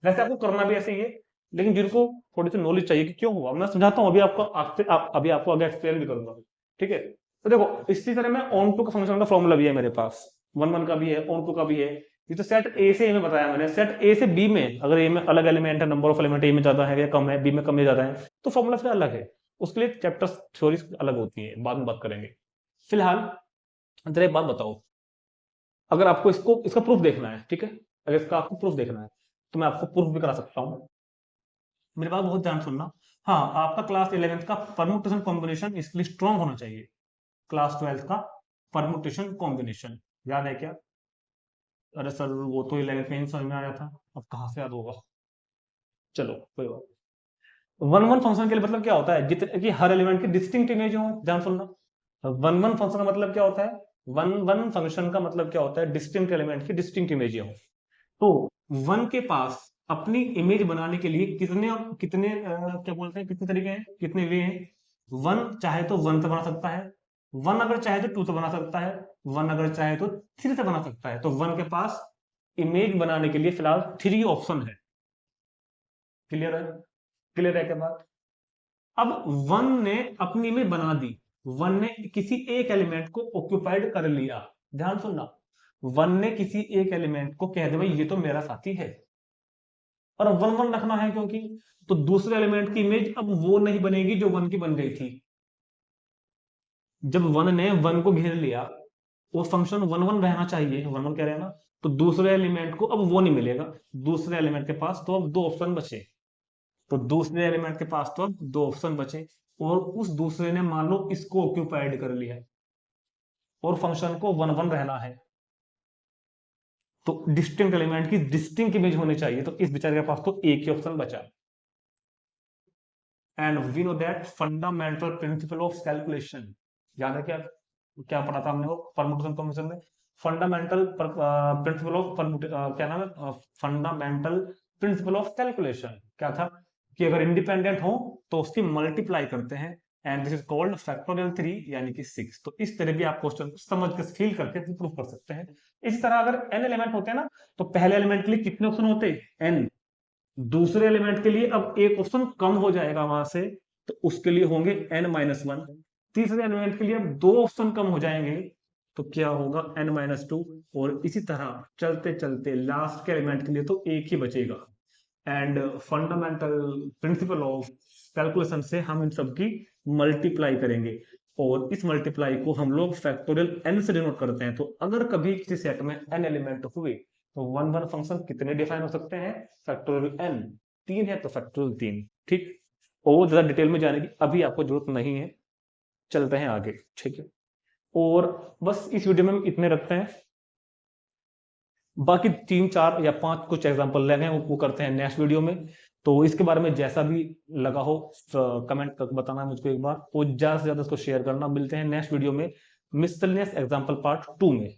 वैसे आपको करना भी ऐसे ही है, लेकिन जिनको थोड़ी सी नॉलेज चाहिए कि क्यों हुआ, मैं समझाता हूँ, अभी आपको आगे एक्सप्लेन भी करूंगा, ठीक है। तो देखो इसी तरह में ऑन टू का फंक्शन का फॉर्मूला भी है मेरे पास, वन वन का भी है, ऑन टू का भी है। ये तो सेट ए से ए में बताया मैंने, सेट ए से बी में अगर ए में अलग एलिमेंट है, नंबर ऑफ एलिमेंट ए में ज्यादा है या कम है, बी में कम या ज्यादा है, तो फॉर्मूला फिर अलग है, उसके लिए चैप्टर थ्योरी अलग होती है, बाद में बात करेंगे। फिलहाल जरा एक बात बताओ, अगर आपको इसका प्रूफ देखना है, ठीक है, अगर इसका आपको प्रूफ देखना है तो मैं आपको प्रूफ भी करा सकता हूँ। मेरी बात बहुत ध्यान सुनना। हाँ, आपका क्लास 11th का परमुटेशन कॉम्बिनेशन इसके लिए स्ट्रॉन्ग होना चाहिए। क्लास 12th का परमुटेशन कॉम्बिनेशन याद है क्या? अरे सर वो तो 11th में ही समझ में आया था, अब कहाँ से याद होगा। चलो कोई बात। वन वन फंक्शन के लिए मतलब क्या होता है, जितने कि हर एलिमेंट की डिस्टिंक्ट इमेज हो, ध्यान सुनना। वन वन फंक्शन का मतलब क्या होता है, वन वन फंक्शन का मतलब क्या होता है, डिस्टिंक्ट एलिमेंट की डिस्टिंक्ट इमेज हो। तो वन के पास अपनी इमेज बनाने के लिए कितने कितने क्या बोलते हैं, कितने तरीके हैं, कितने वे हैं। वन चाहे तो वन से बना सकता है, वन अगर चाहे तो टू से बना सकता है, वन अगर चाहे तो थ्री से बना सकता है। तो वन के पास इमेज बनाने के लिए फिलहाल 3 ऑप्शन है। क्लियर है? क्लियर है क्या बात? अब वन ने अपनी इमेज बना दी, वन ने किसी एक एलिमेंट को ऑक्यूपाइड कर लिया, ध्यान सुनना। वन ने किसी एक एलिमेंट को कह दिया भाई ये तो मेरा साथी है, और वन वन रखना है क्योंकि, तो दूसरे एलिमेंट की इमेज अब वो नहीं बनेगी जो वन की बन गई थी। जब वन ने वन को घेर लिया, वो फंक्शन वन वन रहना चाहिए, वन वन कह रहे हैं ना, तो दूसरे एलिमेंट को अब वो नहीं मिलेगा, दूसरे एलिमेंट के पास तो अब 2 ऑप्शन बचे। तो दूसरे एलिमेंट के पास तो अब 2 ऑप्शन बचे, और उस दूसरे ने मान लो इसको ऑक्यूपाइड कर लिया, और फंक्शन को वन वन रहना है, तो डिस्टिंक्ट एलिमेंट की डिस्टिंक्ट इमेज होनी चाहिए, तो इस बेचारे के पास तो एक ही ऑप्शन बचा। And we know that fundamental principle of calculation, याद है क्या, क्या पढ़ा था हमने वो परमुटेशन कॉम्बिनेशन में, फंडामेंटल प्रिंसिपल ऑफ क्या नाम है, फंडामेंटल प्रिंसिपल ऑफ कैलकुलेशन क्या था, कि अगर इंडिपेंडेंट हो तो उसकी मल्टीप्लाई करते हैं, and this is called factorial 3 यानी कि 6। तो इस तरह भी आप क्वेश्चन को समझ के फील करके प्रूव कर सकते हैं। इसी तरह अगर n एलिमेंट होते हैं ना, तो पहले एलिमेंट के लिए कितने ऑप्शन होते हैं, n। दूसरे एलिमेंट के लिए अब एक ऑप्शन कम हो जाएगा वहां से, तो उसके लिए होंगे n-1। तीसरे एलिमेंट के लिए अब 2 ऑप्शन कम हो जाएंगे, तो क्या होगा n-2, और इसी तरह चलते चलते लास्ट के एलिमेंट के लिए तो एक ही बचेगा। And fundamental principle of calculation से हम इन सब की मल्टीप्लाई करेंगे, और इस मल्टीप्लाई को हम लोग फैक्टोरियल n से डिनोट करते हैं। तो अगर कभी किसी सेट में n एलिमेंट हुए, तो 1 फंक्शन कितने डिफाइन हो सकते हैं? फैक्टोरियल n 3 है तो फैक्टोरियल 3। ठीक, और ज्यादा डिटेल में जाने की अभी आपको जरूरत नहीं है, चलते हैं आगे। ठीक है, और बस इस वीडियो में हम इतने रखते हैं, बाकी 3 4 या 5 कुछ एग्जांपल लेंगे वो करते हैं नेक्स्ट वीडियो में। तो इसके बारे में जैसा भी लगा हो कमेंट कर बताना मुझको एक बार, और ज्यादा से ज्यादा इसको शेयर करना। मिलते हैं नेक्स्ट वीडियो में मिसलेनियस एग्जांपल पार्ट 2 में।